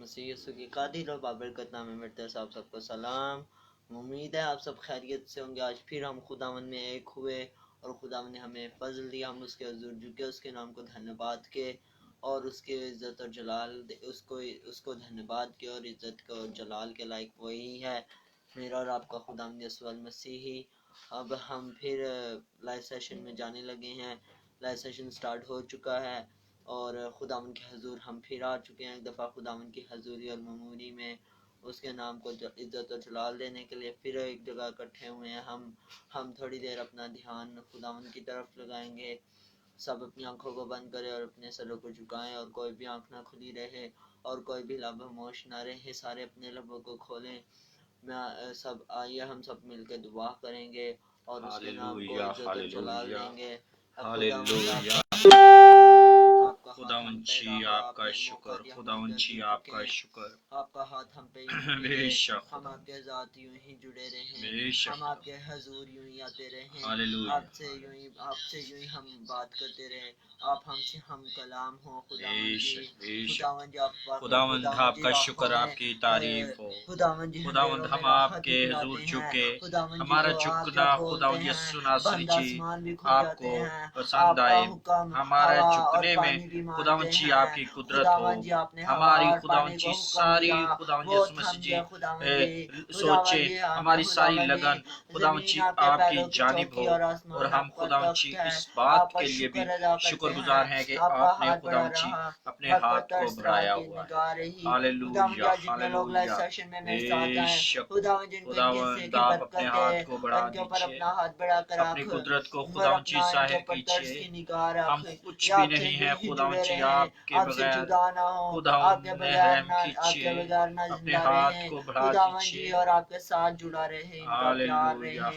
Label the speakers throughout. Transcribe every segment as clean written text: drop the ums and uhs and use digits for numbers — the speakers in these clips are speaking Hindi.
Speaker 1: मसीह यीशु की कादिर और बाबरकत नाम में मिलते साहब सबको सलाम। उम्मीद है आप सब खैरियत से होंगे। आज फिर हम खुदावन में एक हुए और खुदावन ने हमें फजल दिया, हम उसके हजूर झुके, उसके नाम को धन्यवाद के और उसके इज़्ज़त और जलाल उसको धन्यवाद के और इज़्ज़त के और जलाल के लायक वही है, मेरा और आपका खुदावन यीशु मसीही। अब हम फिर लाइव सेशन में जाने लगे हैं। लाइव सेशन स्टार्ट हो चुका है और खुदावन के हजूर हम फिर आ चुके हैं। एक दफ़ा खुदावन की हजूरी और ममूरी में उसके नाम को इज़्ज़त और जलाल देने के लिए फिर एक जगह इकट्ठे हुए हैं। हम थोड़ी देर अपना ध्यान खुदावन की तरफ लगाएंगे। सब अपनी आंखों को बंद करें और अपने सरों को झुकाएं और कोई भी आंख ना खुली रहे और कोई भी लब खामोश ना रहे, सारे अपने लबों को खोलें। मैं सब आइए हम सब मिलकर दुआ करेंगे और उसके नाम को इज़्ज़त और जलाल देंगे।
Speaker 2: हालेलुया। खुदावंशी आपका शुक्र, खुदावंशी आपका शुक्र।
Speaker 1: आपका हाथ हम पे
Speaker 2: बेशक
Speaker 1: हम आपके साथ यूं ही जुड़े रहें,
Speaker 2: बेशक
Speaker 1: हम आपके हजूर यूं ही आते रहें,
Speaker 2: हालेलुया।
Speaker 1: आपसे यूं ही हम बात करते रहें। आप हमसे हम कलाम हो खुदावन जी।
Speaker 2: खुदावंद आपका शुक्र, आपकी तारीफ हो। खुदावंद हम आपके हजूर झुके, हमारा झुकना खुदावंद यीशु नासरी जी आपको पसंद आए। हमारे झुकने में खुदावंद जी आपकी कुदरत हो। हमारी खुदावंद जी सारी खुदावंद यीशु मसीह जी सोचे, हमारी सारी लगन खुदावंद जी आपकी जानिब हो और हम खुदावंद जी इस बात के लिए भी शुक्रगुजार हैं कि आपने खुदावंद जी अपने हाथ को बढ़ाया हुआ है। Hallelujah, hallelujah. बेशक खुदावंद आप अपने हाथ को बढ़ा दीजिए, अपनी कुदरत को खुदावंद जी जाहिर कीजिए। हम कुछ भी नहीं है खुदावंद जी आपके बगैर। खुदावंद ने रहम कीजिए, अपने हाथ को बढ़ा दीजिए
Speaker 1: और आपके साथ जुड़ा रहे,
Speaker 2: हालेलुया,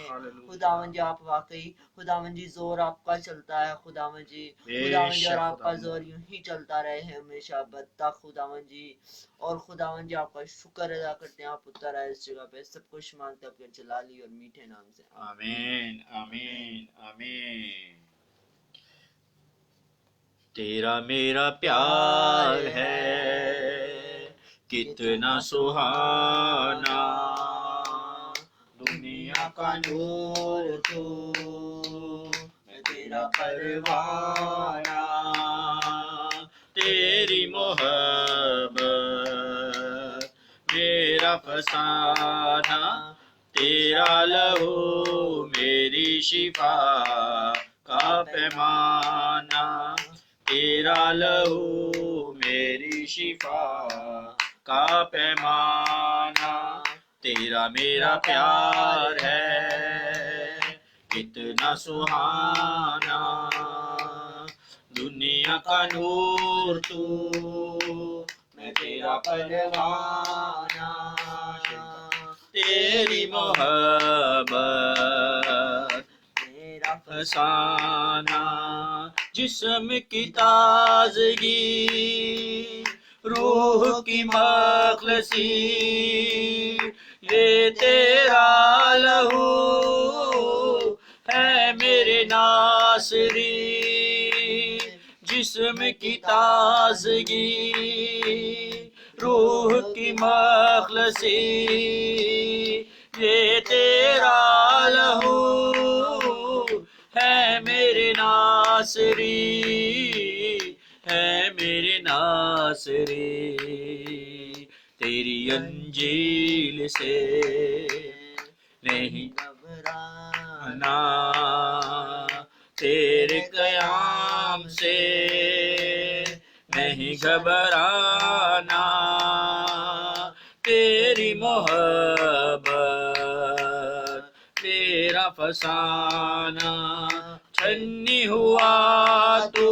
Speaker 1: खुदावन जी आप वाकई खुदावन जी जोर आपका चलता है खुदावन जी, खुदावन जी और आपका जोर यूं ही चलता रहे हमेशा बद तक खुदावन जी। और खुदावन जी आपका शुक्र अदा करते हैं, आप उतर आए इस जगह पे। सब कुछ मांगते आपके जलाली और मीठे नाम से,
Speaker 2: आमीन, आमीन, आमीन। तेरा मेरा प्यार है कितना सुहाना, दुनिया का नूर तू, मैं तेरा परवाना। तेरी मोहब्बत मेरा फसाना, तेरा लहू मेरी शिफा का पैमाना। तेरा लहू मेरी शिफा का पैमाना। तेरा मेरा प्यार है कितना सुहाना, दुनिया का नूर तू, मैं तेरा परवाना। तेरी मोहब्बत मेरा फसाना, जिस्म की ताजगी, रूह की मखलसी, ये तेरा लहू है मेरे नासरी। जिस्म की ताजगी, रूह की मखलसी, ये तेरा लहू है मेरे नासरी, है मेरे नासरी। तेरी अंजील से नहीं घबराना, तेरे कयाम से नहीं घबराना। तेरी मोहब्बत तेरा फसाना, छन्नी हुआ तू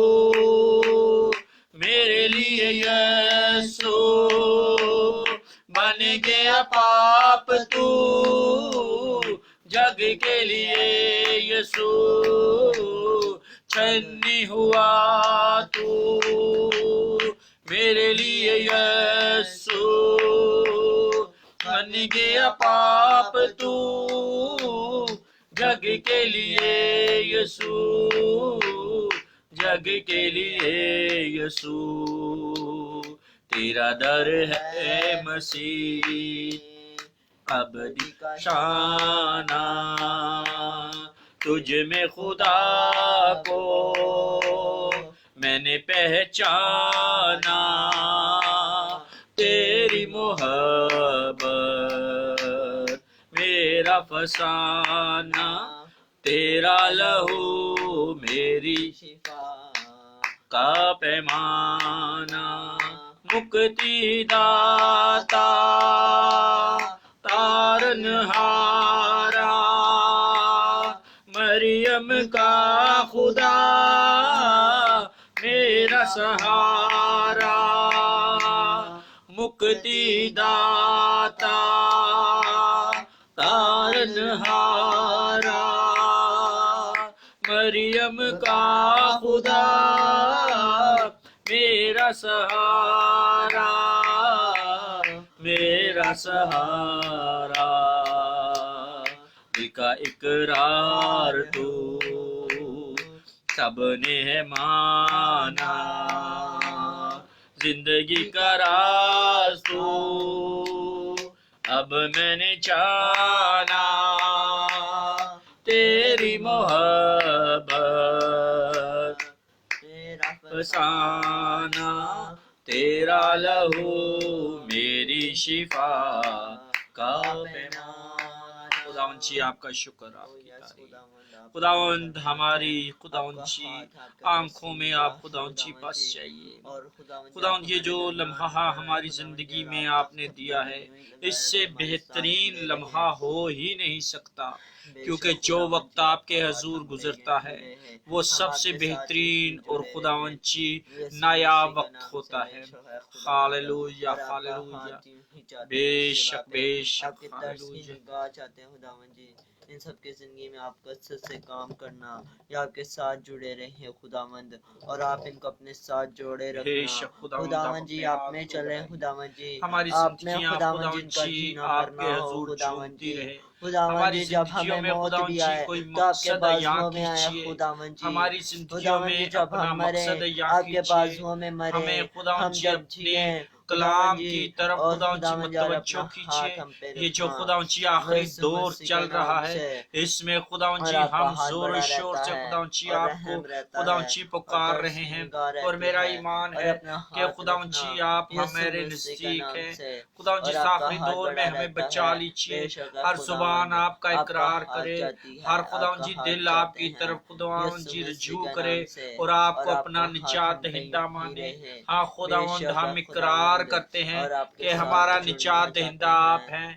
Speaker 2: मेरे लिए यीशु, बन गया पाप तू जग के लिए यीशु। छन्नी हुआ तू मेरे लिए यीशु, बन गया पाप तू जग के लिए यीशु, जग के लिए यीशु। तेरा दर है मसीह, अबदी का शाना, तुझ में खुदा को मैंने पहचाना, तेरी मोहब्बत मेरा फसाना, तेरा लहू मेरी
Speaker 1: शिफा
Speaker 2: का पैमाना, मुक्ति दाता तारनहारा, मरियम का खुदा मेरा सहारा, मुक्ति दाता तारनहारा, मरियम का खुदा मेरा सहारा, मेरा सहारा, का इकरार तू सबने है माना, जिंदगी का राज तू अब मैंने जाना, तेरी मोहब्बत
Speaker 1: तेरा
Speaker 2: फसाना, तेरा लहू मेरी शिफा का पैमाना। खुदावंद जी आपका शुक्र, आपकी तारीफ। खुदावंद हमारी खुदावंद जी आंखों में आप खुदावंद जी बस जाइए। खुदावंद ये जो लम्हा हमारी जिंदगी में आपने दिया है, इससे बेहतरीन लम्हा हो ही नहीं सकता, क्योंकि जो वक्त आपके हजूर गुजरता है वो सबसे बेहतरीन और खुदावंद जी नायाब वक्त होता है। हालेलुया हालेलुया, बेशक बेशक हालेलुया।
Speaker 1: चाहते हैं खुदावंद जी इन सब की जिंदगी में आप कसरत से काम करना, या आपके साथ जुड़े रहे खुदावंद, और आप इनको अपने साथ जोड़े रखना खुदावंद जी। आप में चले खुदावंद जी,
Speaker 2: हमारी
Speaker 1: आप में खुदावंद जिनका जीना मरना हो खुदावंद जी। खुदावंद जी जब हमें मौत भी आए तो आपके बाजुओं में आए खुदावंद जी। खुदावंद जी जब हम मरे आपके बाजुओं में मरे, हम जब जिए
Speaker 2: कलाम की तरफ खुदावंद जी मतवज्जो कीजिए। ये जो खुदावंद जी आखिरी दौर चल रहा है, इसमें खुदावंद जी हम जोर शोर से खुदावंद जी आपको खुदावंद जी पुकार रहे हैं, और मेरा ईमान है कि खुदावंद जी आप हमारे नजदीक हैं। खुदावंद जी आखिरी दौर में हमें बचा लीजिए, हर जुबान आपका इकरार करे, हर खुदावंद जी दिल आपकी तरफ खुदावंद जी रुजू करे और आपको अपना निजात दहिंदा माने। हाँ खुदावंद हम इकरार करते हैं कि हमारा निजात दहिंदा आप हैं।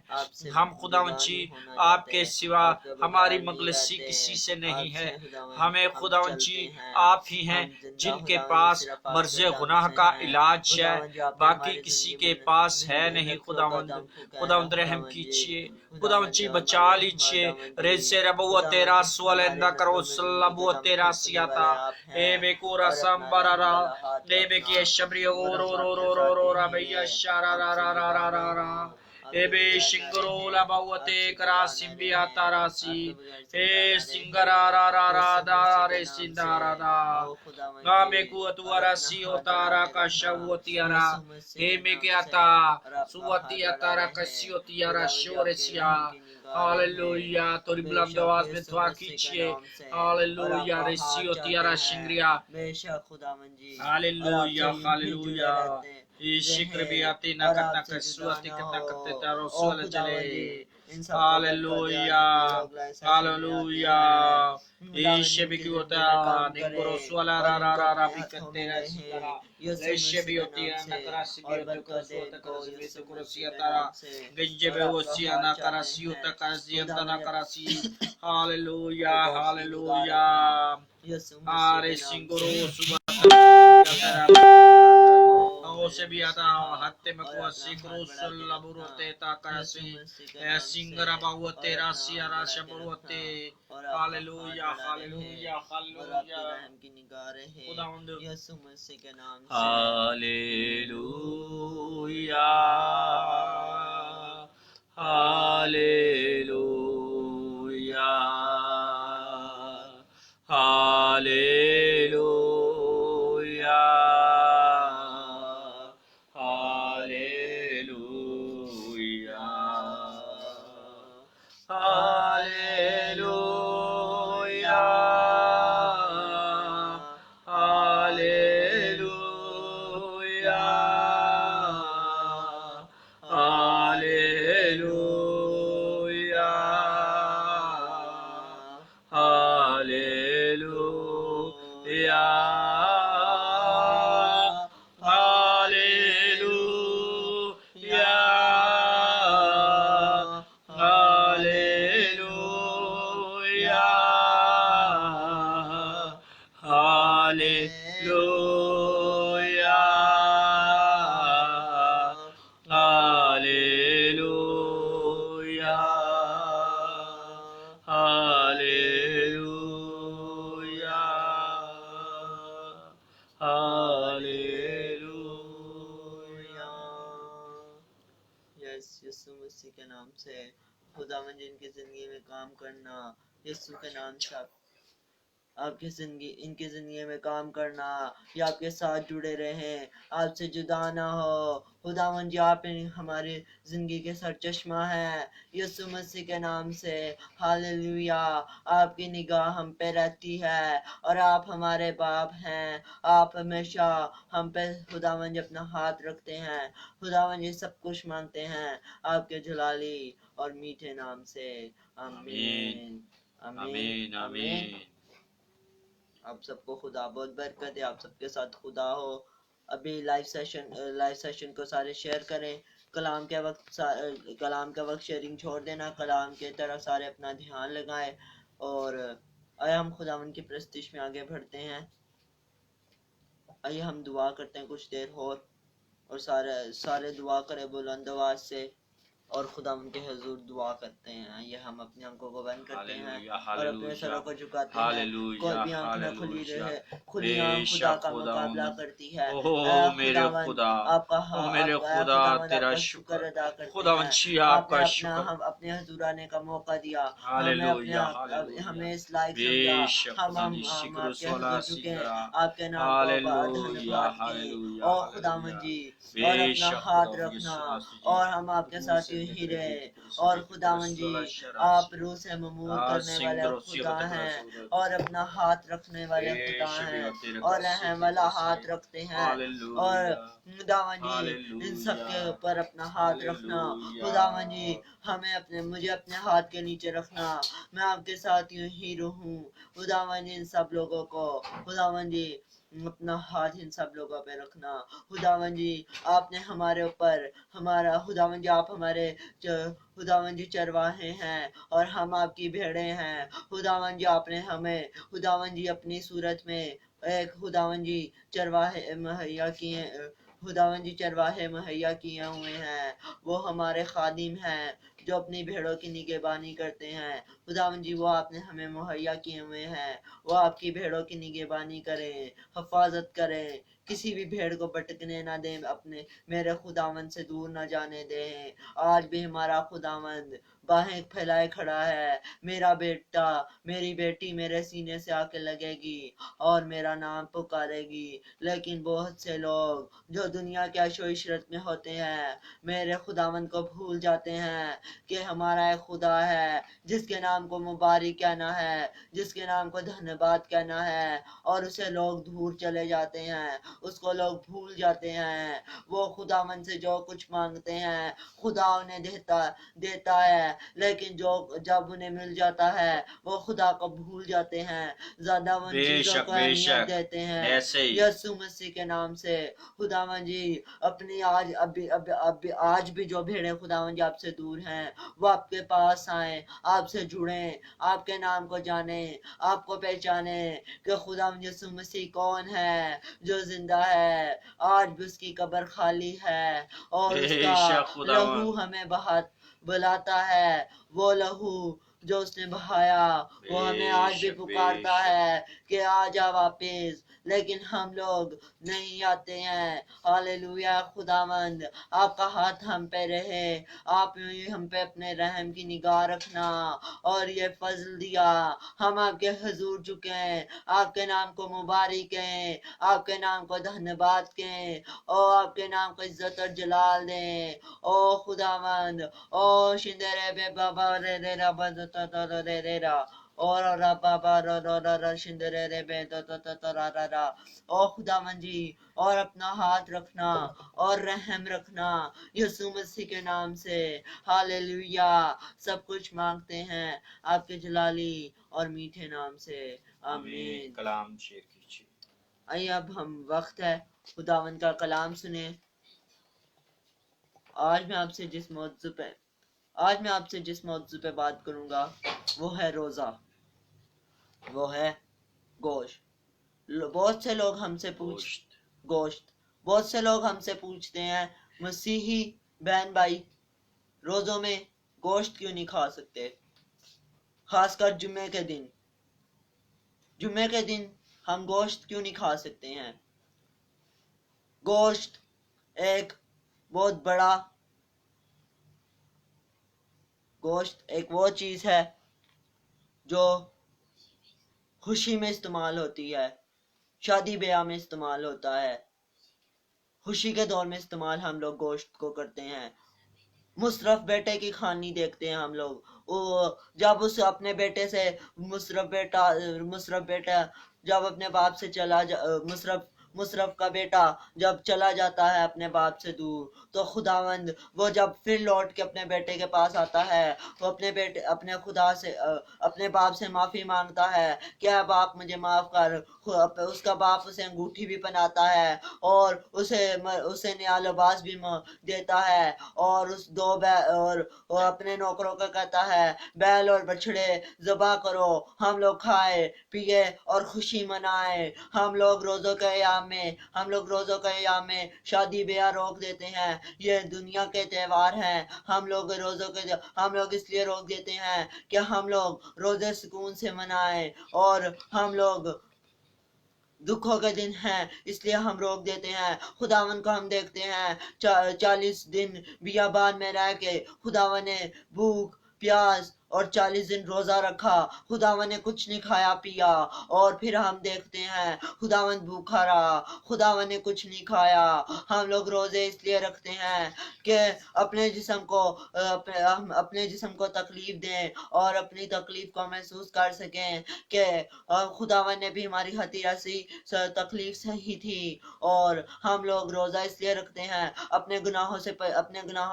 Speaker 2: हम खुदावंद जी आपके सिवा हमारी मगलसी किसी से नहीं है। हमें खुदावंद जी आप ही हैं जिनके पास मर्ज़े गुनाह का इलाज है, बाकी किसी के पास है नहीं। खुदावंद रहम कीजिए, खुदावंद जी बचा लीजिए। रेसे रबुआ तेरा स्वलेंदा करो सल्लबुआ तेरा सियाता ए बेकुरा संबरारा ने बेकी शबरी ओरो रो रो रो रो रा भैया शारा रा रा रा रा रा रा एबे शिंगरो लबावते करा सिंबिया तारासी ए सिंगरा रा रा रा दा रे सिंदारा दा गामे कुअतुरा सी ओतारा का शवतियारा ए मे के आता सुवतिया तारा कसियोतियारा शोरेसिया। हालेलुया, तोरी बुलंद आवाज में दुआ कीजिए। हालेलुया, रेसियोतियारा शिंगरिया।
Speaker 1: बेशक खुदावंद जी
Speaker 2: हालेलुया हालेलुया। शिक्र भी आती ना करता कसुआती करता करते तारो सोल चले। हालेलुया हालेलुया। ईशे भी क्यों होता निकोरो सोला रा रा रा रा भी करते रहा। ईशे भी होती है ना करासी भी होती है सोता करासी भी तो करासी तारा गंजे भी वो सिया ना करासी होता करासी होता ना करासी। Hallelujah hallelujah. आरे सिंगरो सुबह से भी आता हत्ते में को सिकरो सल्लबुरोते ताकासी ए सिंगरा बावो तेरा सियारा शबुरोते। हालेलुया हालेलुया हालेलुया।
Speaker 1: की निगाह रहे
Speaker 2: खुदावंद
Speaker 1: यीशु मसीह के नाम से
Speaker 2: हालेलुया हालेलुया हालेलुया हालेलुया।
Speaker 1: यीशु मसीह के नाम से। खुदावन जिनकी ज़िंदगी में काम करना, यीशु के नाम से आपकी जिंदगी, इनकी जिंदगी में काम करना, या आपके साथ जुड़े रहें, आपसे जुदा ना हो। खुदावन जी आप हमारी जिंदगी के सर चश्मा है, यीशु मसीह के नाम से। हालेलुया। आपकी निगाह हम पे रहती है और आप हमारे बाप हैं। आप हमेशा हम पे खुदावन जी अपना हाथ रखते हैं। खुदावन जी सब कुछ मांगते हैं आपके जलाली और मीठे नाम से। आमीन आमीन आमीन। आप सबको खुदा बहुत बरकत दे, आप सबके साथ खुदा हो। अभी लाइव सेशन को सारे शेयर करें। कलाम के वक्त शेयरिंग छोड़ देना, कलाम के तरफ सारे अपना ध्यान लगाएं। और आइए हम खुदावन की प्रस्तिश में आगे बढ़ते हैं। आइए हम दुआ करते हैं कुछ देर और सारे दुआ करें बुलंद आवाज से और खुदा उनके हजूर दुआ करते हैं। ये हम अपनी आंखों को बंद करते हैं और अपने सरों को झुकाते हैं। कोई भी आंख न खुली रहे, खुली आंख खुदा का मुकाबला करती है।
Speaker 2: मेरे खुदा, मेरे खुदा तेरा शुक्र
Speaker 1: अदा करते
Speaker 2: खुदावंशी
Speaker 1: हैं।
Speaker 2: आपका
Speaker 1: आपने
Speaker 2: शुक्र।
Speaker 1: हम अपने हजूर आने का मौका दिया,
Speaker 2: हालेलुया
Speaker 1: हमें इस लायक
Speaker 2: बेशक
Speaker 1: समझा। हम आपके हजूर झुके, आपके नाम को धन्यवाद दें। और खुदावन जी और अपना हाथ रखना और हम आपके साथ ही रहे। और खुदावन जी आप रूह से ममूर करने वाले खुदा हैं और अपना हाथ रखने वाले खुदा हैं और रहम वाला हाथ रखते हैं। और खुदावन जी इन सब के ऊपर अपना हाथ रखना। खुदावन जी मुझे अपने हाथ के नीचे रखना, मैं आपके साथ यूं ही रहूं। खुदावन जी इन सब लोगों को, खुदावन जी अपना हाथ इन सब लोगों पे रखना। खुदावन जी आपने हमारे ऊपर खुदावन जी आप हमारे खुदावन जी चरवाहे हैं और हम आपकी भेड़े हैं। खुदावन जी आपने हमें खुदावन जी अपनी सूरत में एक खुदावन जी चरवाहे मुहैया किए, खुदावन जी चरवाहे मुहैया किए हुए हैं। वो हमारे खादिम हैं जो अपनी भेड़ों की निगहबानी करते हैं। खुदावन जी वो आपने हमें मुहैया किए हुए हैं, वो आपकी भेड़ों की निगहबानी करें, हिफाजत करें, किसी भी भेड़ को भटकने ना दें, अपने मेरे खुदावन से दूर ना जाने दें। आज भी हमारा खुदावंद बाहें फैलाए खड़ा है। मेरा बेटा मेरी बेटी मेरे सीने से आके लगेगी और मेरा नाम पुकारेगी। लेकिन बहुत से लोग जो दुनिया के आशो इशरत में होते हैं मेरे खुदावंद को भूल जाते हैं कि हमारा एक खुदा है जिसके नाम को मुबारक कहना है, जिसके नाम को धन्यवाद कहना है, और उसे लोग दूर चले जाते हैं, उसको लोग भूल जाते हैं। वो खुदावंद से जो कुछ मांगते हैं खुदा उन्हें देता है, लेकिन जब उन्हें मिल जाता है वो खुदा को भूल जाते हैं, ज्यादा उन चीजों को अहमियत देते हैं। यीशु मसीह के नाम से खुदावन जी अपनी आज भी जो भेड़े खुदावन जी आपसे दूर हैं वो आपके पास आए, आपसे जुड़े, आपके नाम को जाने, आपको पहचाने कि खुदावन यीशु मसीह कौन है जो जिंदा है। आज भी उसकी कब्र खाली है और उसका लहू हमें बुलाता है। वो लहू जो उसने बहाया वो हमें आज भी पुकारता है कि आ जा वापिस, लेकिन हम लोग नहीं आते हैं। हालेलुया। खुदावंद आपका हाथ हम पे रहे, आप हम पे अपने रहम की निगाह रखना और ये फजल दिया। हम आपके हजूर झुके हैं, आपके नाम को मुबारक कहें, आपके नाम को धन्यवाद कहें और आपके नाम को इज्जत और जलाल दें। ओ खुदावंद ओ शिंदे बे बाबा रे रे रा रे रे रा और बाबा रो शिंदे रे बे रा। ओ खुदावंद जी और अपना हाथ रखना और रहम रखना यीशु मसीह के नाम से। हालेलुया। सब कुछ मांगते हैं आपके जलाली और मीठे नाम से। आमीन।
Speaker 2: कलाम शेयर कीजिए।
Speaker 1: आइए अब हम वक्त है खुदावंद का कलाम सुने। आज मैं आपसे जिस मौजू पे बात करूंगा वो है रोजा, वो है गोश्त। बहुत से लोग हमसे पूछते हैं मसीही बहन भाई रोजों में गोश्त क्यों नहीं खा सकते, खासकर जुम्मे के दिन हम गोश्त क्यों नहीं खा सकते हैं। गोश्त एक बहुत बड़ा गोश्त एक वो चीज़ है जो खुशी में इस्तेमाल होती है, शादी ब्याह में इस्तेमाल होता है, खुशी के दौर में इस्तेमाल हम लोग गोश्त को करते हैं। मुशर्रफ बेटे की कहानी देखते हैं हम लोग, वो जब उस अपने बेटे से मुशर्रफ बेटा जब अपने बाप से मुशर्रफ का बेटा जब चला जाता है अपने बाप से दूर, तो खुदावंद वो जब फिर लौट के अपने बेटे के पास आता है, वो अपने खुदा से अपने बाप से माफी मांगता है, क्या बाप मुझे माफ कर। उसका बाप उसे अंगूठी भी पहनाता है और उसे नया लिबास भी देता है, और उस और अपने नौकरों को कहता है बैल और बछड़े ज़बा करो, हम लोग खाए पिए और खुशी मनाए। हम लोग रोज़ों के अय्याम में शादी ब्याह रोक देते हैं, ये दुनिया के त्योहार हैं, हम लोग इसलिए रोक देते हैं कि हम लोग रोजे सुकून से मनाए, और हम लोग दुखों के दिन हैं इसलिए हम रोक देते हैं। खुदावन को हम देखते हैं 40 दिन बियाबान में रह के खुदावन ने भूख प्यास और 40 दिन रोजा रखा, खुदावन ने कुछ नहीं खाया पिया, और फिर हम देखते हैं खुदावन भूखा रहा, खुदावन ने कुछ नहीं खाया। हम लोग रोजे इसलिए रखते हैं कि हम अपने जिस्म को तकलीफ दें और अपनी तकलीफ को महसूस कर सकें कि खुदावन ने भी हमारी खातिर ऐसी तकलीफ सही थी। और हम लोग रोजा इसलिए रखते हैं अपने गुनाहों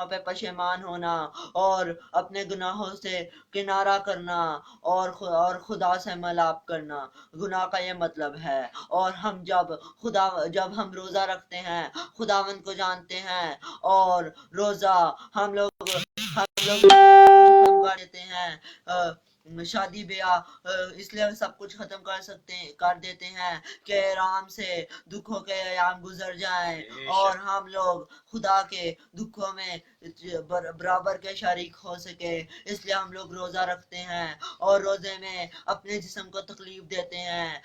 Speaker 1: पे पशेमान होना और अपने गुनाहों से किनारा करना और खुदा से मिलाप करना, गुनाह का ये मतलब है। और हम जब हम रोजा रखते हैं खुदावन को जानते हैं, और रोजा हम लोग कर देते हैं शादी ब्याह इसलिए सब कुछ खत्म कर देते हैं कि आराम से दुखों के अयाम गुजर जाएं और हम लोग खुदा के दुखों में बराबर के शरीक हो सके। इसलिए हम लोग रोजा रखते हैं और रोजे में अपने जिस्म को तकलीफ देते हैं।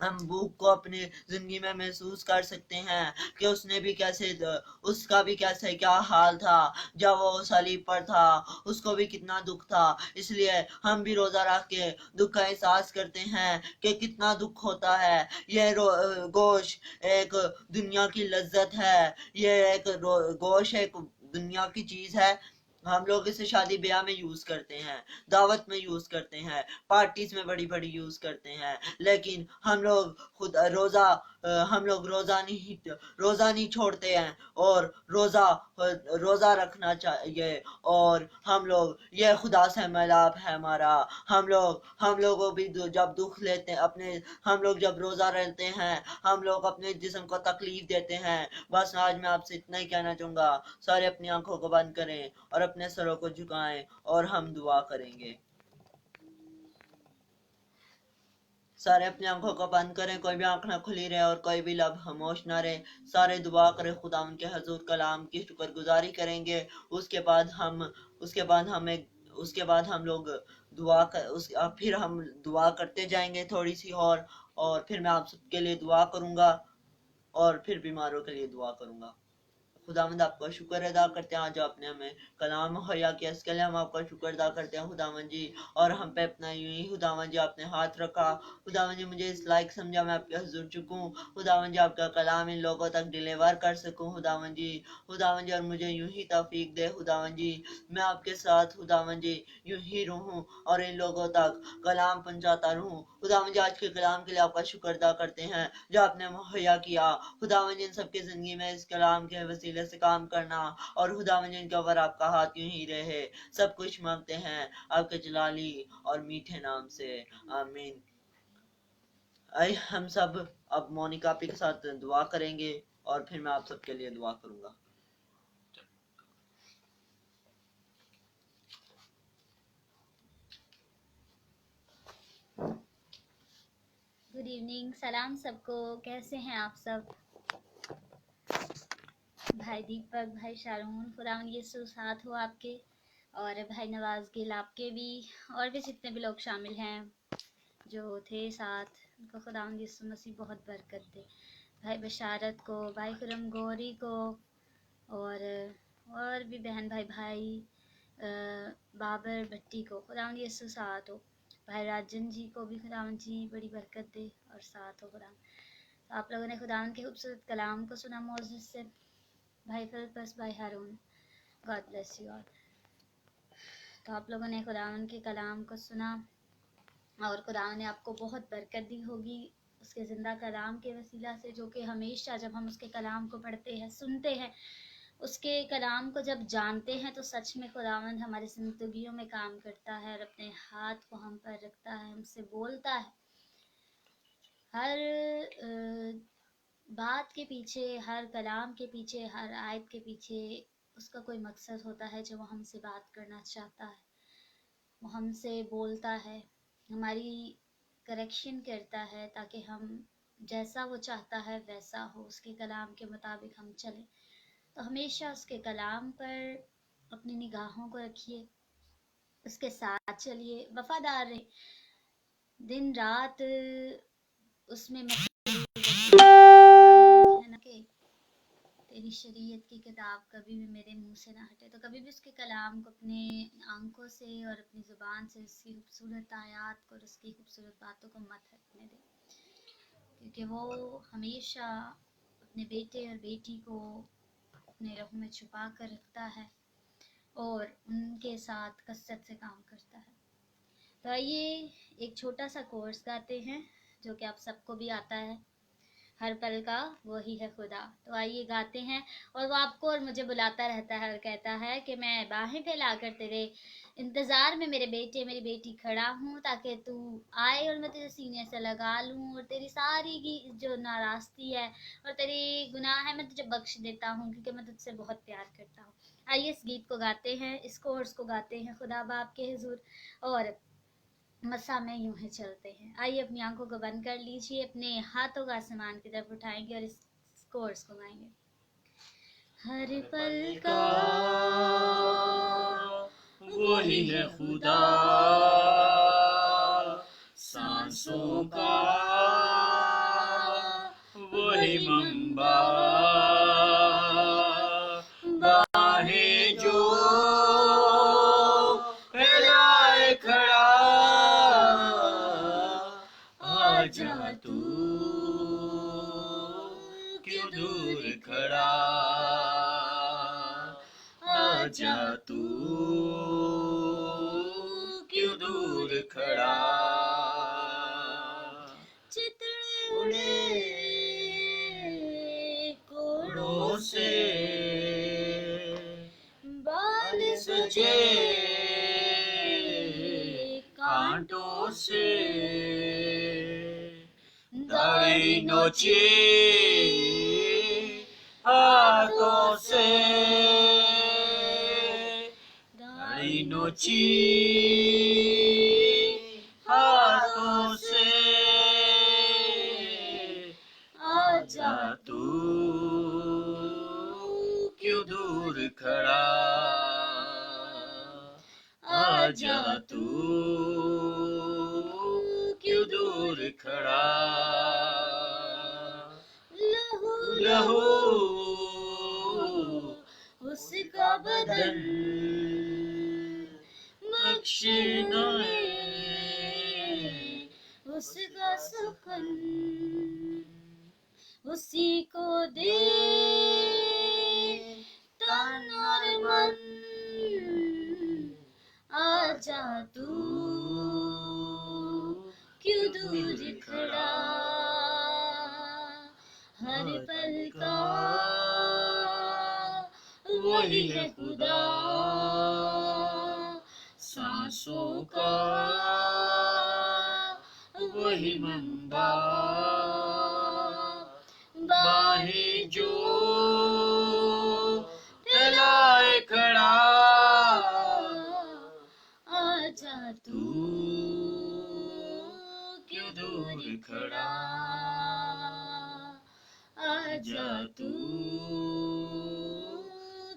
Speaker 1: हम भूख को अपनी जिंदगी में महसूस कर सकते हैं कि उसका भी कैसे क्या हाल था जब वो सलीब पर था, उसको भी कितना दुख था। इसलिए हम भी रोजा रख के दुख का एहसास करते हैं कि कितना दुख होता है। गोश्त एक दुनिया की लज्जत है, गोश्त एक दुनिया की चीज है। हम लोग इसे शादी ब्याह में यूज करते हैं, दावत में यूज करते हैं, पार्टीज में बड़ी बड़ी यूज करते हैं, लेकिन हम लोग रोजा नहीं छोड़ते हैं, और रोजा रखना चाहिए। और हम लोग ये खुदा से मिलाप है हमारा। हम लोगों भी जब दुख लेते हैं हम लोग जब रोजा रहते हैं हम लोग अपने जिस्म को तकलीफ देते हैं। बस आज मैं आपसे इतना ही कहना चाहूंगा, सारे अपनी आंखों को बंद करें और अपने सरों को झुकाएं और हम दुआ करेंगे। सारे अपनी आंखों को बंद करें, कोई भी आंख ना खुली रहे और कोई भी लब खामोश ना रहे। सारे दुआ करें, खुदा उनके हजूर कलाम की शुक्रगुजारी करेंगे। उसके बाद हम लोग फिर हम दुआ करते जाएंगे थोड़ी सी और फिर मैं आप सबके लिए दुआ करूंगा और फिर बीमारों के लिए दुआ करूंगा। खुदावंद आपका शुक्र अदा करते हैं, आज आपने हमें कलाम मुहैया किया, इसके लिए हम आपका शुक्र अदा करते हैं खुदावंद जी। और हम पे अपना यूं ही खुदावंद जी आपने हाथ रखा, खुदावंद जी मुझे इस लायक समझा मैं आपके हुजूर चुकूं, खुदावंद जी आपका कलाम इन लोगों तक डिलीवर कर सकूं खुदावंद जी, और मुझे यूं ही तौफीक दे खुदावंद जी, मैं आपके साथ खुदावंद जी यूं ही रहूं और इन लोगों तक कलाम पहुंचाता रहूं। खुदावंद जी आज के कलाम के लिए आपका शुक्र अदा करते हैं जो आपने मुहैया किया। खुदावंद जी इन सबकी जिंदगी में इस कलाम के वसीले से काम करना, और खुदावंद इनके ऊपर आपका हाथ यूं ही रहे। सब कुछ मांगते हैं आपके जलाली और मीठे नाम से, आमीन। आइए हम सब अब मोनिका आपी के साथ दुआ करेंगे और फिर मैं आप सबके लिए दुआ करूंगा।
Speaker 3: गुड इवनिंग, सलाम सबको, कैसे हैं आप सब? भाई दीपक, भाई शारून, खुदावंद यीशु साथ हो आपके, और भाई नवाज गिल आपके भी, और भी जितने भी लोग शामिल हैं जो थे साथ, उनको खुदावंद यीशु मसीह बहुत बरकत दे। भाई बशारत को, भाई खुरम गौरी को, और और भी बहन भाई बाबर भट्टी को खुदावंद यीशु साथ हो। भाई राजन जी को भी खुदावंद जी बड़ी बरकत दे और साथ हो खुदावंद। तो आप लोगों ने खुदावंद के खूबसूरत कलाम को सुना मोज़ेस से, भाई फिलिपस, भाई हारून, गॉड ब्लेस यू ऑल। तो आप लोगों ने खुदावंद के कलाम को सुना और खुदावंद ने आपको बहुत बरकत दी होगी उसके ज़िंदा कलाम के वसीला से, जो कि हमेशा जब हम उसके कलाम को पढ़ते हैं, सुनते हैं, उसके कलाम को जब जानते हैं, तो सच में खुदावंद हमारी ज़िंदगियों में काम करता है और अपने हाथ को हम पर रखता है, हमसे बोलता है। हर बात के पीछे, हर कलाम के पीछे, हर आयत के पीछे उसका कोई मकसद होता है जो वो हमसे बात करना चाहता है। वो हमसे बोलता है, हमारी करेक्शन करता है ताकि हम जैसा वो चाहता है वैसा हो, उसके कलाम के मुताबिक हम चलें। तो हमेशा उसके कलाम पर अपनी निगाहों को रखिए, उसके साथ चलिए, वफादार रहे, दिन रात उसमें तेरी शरीयत की किताब कभी भी मेरे मुंह से ना हटे। तो कभी भी उसके कलाम को अपने आंखों से और अपनी ज़ुबान से उसकी खूबसूरत आयात को और उसकी खूबसूरत बातों को मत हटने दे, क्योंकि वो हमेशा अपने बेटे और बेटी को अपने लहू में छुपा कर रखता है और उनके साथ कसरत से काम करता है। तो आइए एक छोटा सा कोर्स गाते हैं जो कि आप सबको भी आता है, हर पल का वही है खुदा। तो आइए गाते हैं और वो आपको और मुझे बुलाता रहता है और कहता है कि मैं बाहें फैलाकर तेरे इंतज़ार में मेरे बेटे मेरी बेटी खड़ा हूँ, ताकि तू आए और मैं तुझे सीने से लगा लूँ और तेरी सारी की जो नाराज़गी है और तेरी गुनाह है मैं तुझे बख्श देता हूँ, क्योंकि मैं तुझसे बहुत प्यार करता हूँ। आइए इस गीत को गाते हैं, इस कोर्स को गाते हैं खुदा बाप के हुजूर और मसा में यूं ही चलते हैं। आइए अपनी आंखों को बंद कर लीजिए, अपने हाथों का आसमान की तरफ उठाएंगे और इस कोर्स को गाएंगे। हर पल का
Speaker 2: वही है खुदा, सांसों का वही मंबा, बाहें जो फैलाए खड़ा, आजा तू क्यों दूर खड़ा, आजा तू क्यों दूर खड़ा।
Speaker 3: चितड़े उड़े कोड़ों
Speaker 2: से
Speaker 3: बाल
Speaker 2: सजे कांटों से, दाढ़ी नोची हाथों से, दाढ़ी नोची हाथों से, आजा तू क्यों दूर खड़ा, आजा तू क्यों दूर खड़ा।
Speaker 3: लहू
Speaker 2: लहू
Speaker 3: उसका बदन
Speaker 2: बख्शना
Speaker 3: उसका सुकन उसी को दे तन और मन, आजा तू क्यों दूर खड़ा, हर पल का
Speaker 2: वही है खुदा, सांसों का वही मंबा, बाहें जो फैलाए खड़ा,
Speaker 3: आजा तू
Speaker 2: क्यों दूर खड़ा, आजा तू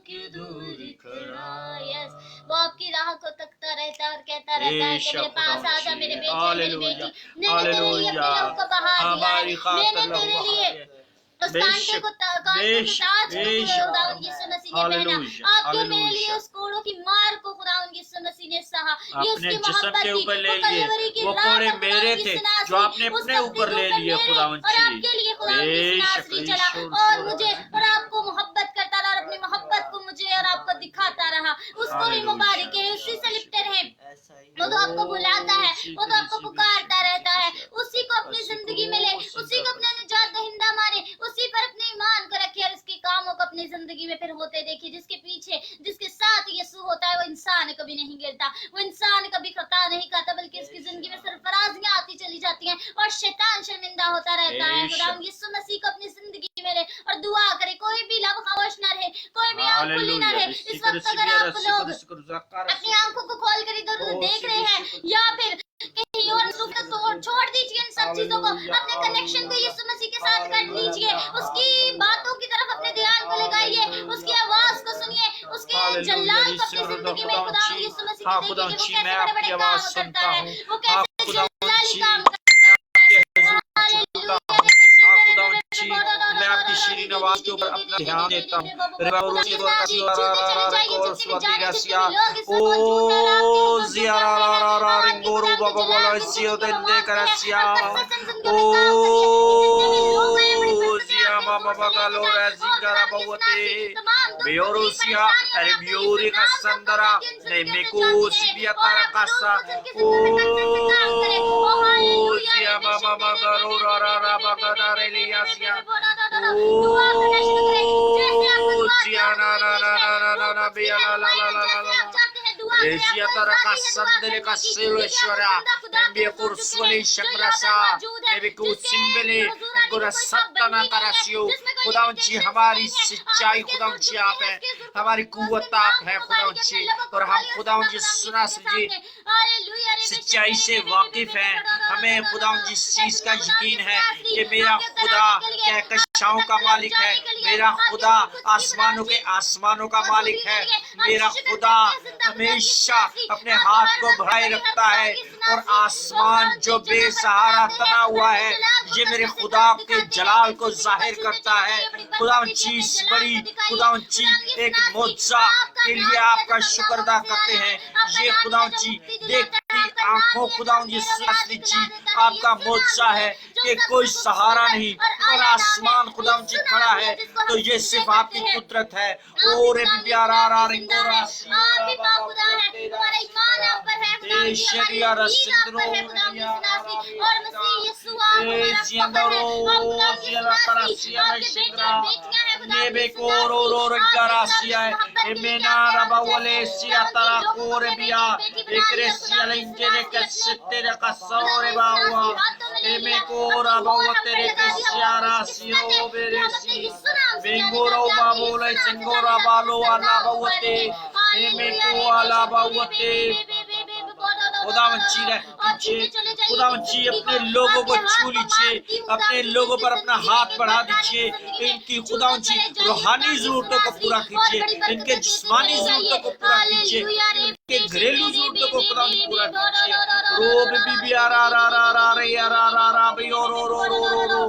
Speaker 2: क्यों दूर खड़ा।
Speaker 3: यस, वो आपकी राह को तकता रहता है और कहता रहता है कि मेरे पास आजा मेरे बेटे मेरी बेटी, मैंने तेरे लिए अपने लहू को बहा दिया है, मैंने तेरे लिए उस कांटे को खुदावंद यीशु मसीह ये पहना,
Speaker 2: हालेलुया,
Speaker 3: आपके मेरे लिए
Speaker 2: हालेलुया।
Speaker 3: उस कोड़ों की मार को खुदावंद यीशु मसीह ने सहा, ये
Speaker 2: अपने
Speaker 3: उसकी
Speaker 2: जिस्म
Speaker 3: मोहब्बत
Speaker 2: के
Speaker 3: थी,
Speaker 2: ऊपर ले
Speaker 3: वो कलवरी की
Speaker 2: लिए, वो
Speaker 3: रात
Speaker 2: कोड़े
Speaker 3: और
Speaker 2: मेरे
Speaker 3: खुदावंद
Speaker 2: थे
Speaker 3: यीशु नासरी,
Speaker 2: जो आपने
Speaker 3: उस
Speaker 2: अपने ऊपर
Speaker 3: तकलीफों
Speaker 2: ले
Speaker 3: पे
Speaker 2: लिए
Speaker 3: मेरे
Speaker 2: खुदावन
Speaker 3: और
Speaker 2: जी।
Speaker 3: आपके लिए खुदावंद यीशु
Speaker 2: बेशक
Speaker 3: नासरी चला
Speaker 2: ईश्वर
Speaker 3: और मुझे और आपको मोहब्बत करता रहा और अपनी मोहब्बत को मुझे और आपको दिखाता रहा। उसको ही मुबारक है, उसी से लिपटे रहे।
Speaker 1: ऐसा ही
Speaker 3: वो तो आपको बुलाता है, वो तो आपको पुकारता रहता है। उसी को अपनी जिंदगी में ले, उसी को अपने निजात दहिंदा माने, उसी पर अपने ईमान को रखे और उसके कामों को अपनी जिंदगी में फिर होते देखिए। जिसके पीछे, जिसके साथ यीशु होता है, वो इंसान कभी नहीं गिरता, वो इंसान कभी खता नहीं खाता, बल्कि उसकी जिंदगी में सरफराजियां आती चली जाती हैं और शैतान शर्मिंदा होता रहता है। खुदावंद यीशु मसीह को अपनी जिंदगी में ले और दुआ करे, कोई भी लब खामोश ना रहे, कोई भी आंख खुली ना रहे। इस वक्त अगर आप लोग अपनी आंखों को खोल कर इधर उधर देख रहे हैं या फिर कहीं और छोड़ दीजिए इन सब चीजों को, अपने कनेक्शन को यीशु मसीह के साथ कर लीजिए, उसकी बातों की तरफ अपने ध्यान को लगाइए, उसकी आवाज को सुनिए, उसके जलाल को अपनी जिंदगी में खुदावंद यीशु मसीह को देखिए, वो कैसे बड़े-बड़े काम करता है, वो कैसे जलाली काम करता है।
Speaker 2: मैं आपकी शीरीन आवाज के ऊपर अपना ध्यान देता हूँ। खुदावंद जी हमारी सच्चाई खुदावंद जी आप है, हमारी कुव्वत आप है खुदावंद जी, और हम खुदावंद जी सुना जी सच्चाई से वाकिफ है। हमें खुदावंद जी इस चीज का यकीन है कि मेरा खुदा कहकशाओं का मालिक है, मेरा खुदा आसमानों के आसमानों का मालिक है, मेरा खुदा हमेशा अपने हाथ को बढ़ाए रखता है और आसमान जो बेसहारा तना हुआ है ये मेरे खुदा के जलाल को जाहिर करता है। खुदावंद जी इस बड़ी खुदावंद जी एक मौजज़ा के लिए आपका शुक्र अदा करते हैं। ये खुदावंद जी देखती आंखों खुदावंद जी आपका मौजज़ा है कि कोई सहारा नहीं और आसमान खुदावंद जी खड़ा है, तो ये सिर्फ आपकी कुदरत है। और प्यारा खुदावंद जी अपने लोगों को छू लीजिए, अपने लोगों पर अपना हाथ बढ़ा दीजिए, इनकी खुदावंद जी रूहानी जरूरतों को पूरा कीजिए, इनके जिस्मानी जरूरतों को पूरा कीजिए, इनके घरेलू जरूरतों को खुदावंद जी पूरा कीजिए। रो बीबी आरा रा रा रा रे आरा रा रा बी रो रो रो रो रो रो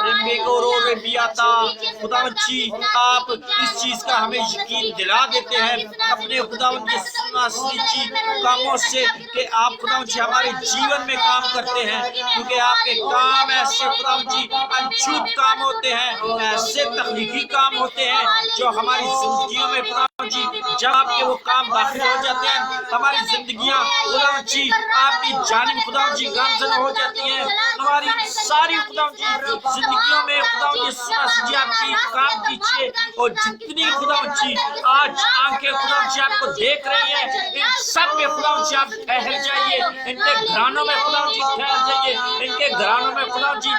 Speaker 2: रिम्बे को रो रे बियाता। खुदावंद जी आप इस चीज का हमें यकीन दिला देते हैं अपने खुदावंद जी कामों से कि आप खुदावंद जी हमारे जीवन में काम करते हैं, क्योंकि आपके काम ऐसे खुदावंद जी अनछूत काम होते हैं, ऐसे तकनीकी काम होते हैं जो हमारी जिंदगियों में खुदावंद जी जब आपके वो काम दाखिल हो जाते हैं हमारी जिंदगियां खुदावंद जी आपकी जानिब खुदावंद जी गामजन हो जाती हैं। हमारी सारी खुदावंद जी जिंदगियों में खुदावंद जी आपकी काम कीजिए, और जितनी खुदावंद जी आज आंखें खुदावंद जी आपको देख रही हैं इन सब में खुदावंद जी आप ठहर जाइए, इनके घरानों में खुदावंद जी ठहर जाइए, इनके घरानों में खुदावंद जी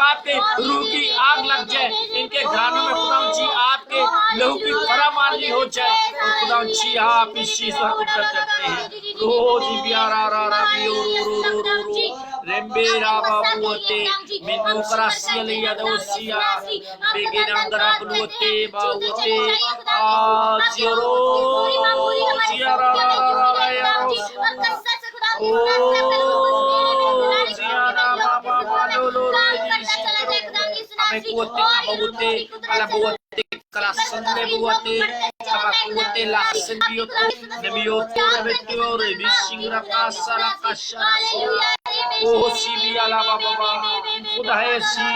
Speaker 2: आपके रूह की आग लग जाए, इनके घरानों में खुदावंद जी आपके लहू की फरामानी हो जाए। और खुदावंद जी आप इस चीज पर कुदरत रखते हैं। रोजी प्यारा रा रा बियो रो रो रो रो रो रेम्बे रा बाबूते मिनु करासिया लिया दोसिया बेगे नंगरा बुलते बावते आजिरो जिया रा रा रा रा यारो ओ जिया रा बाबा बालो लो हमें कुवते बावते अला बावते कला संदे बावते kama kuote la senbioto nebioto rebetio rebisingra kasara kashara ओ सीबी अला बाबा खुदा है सी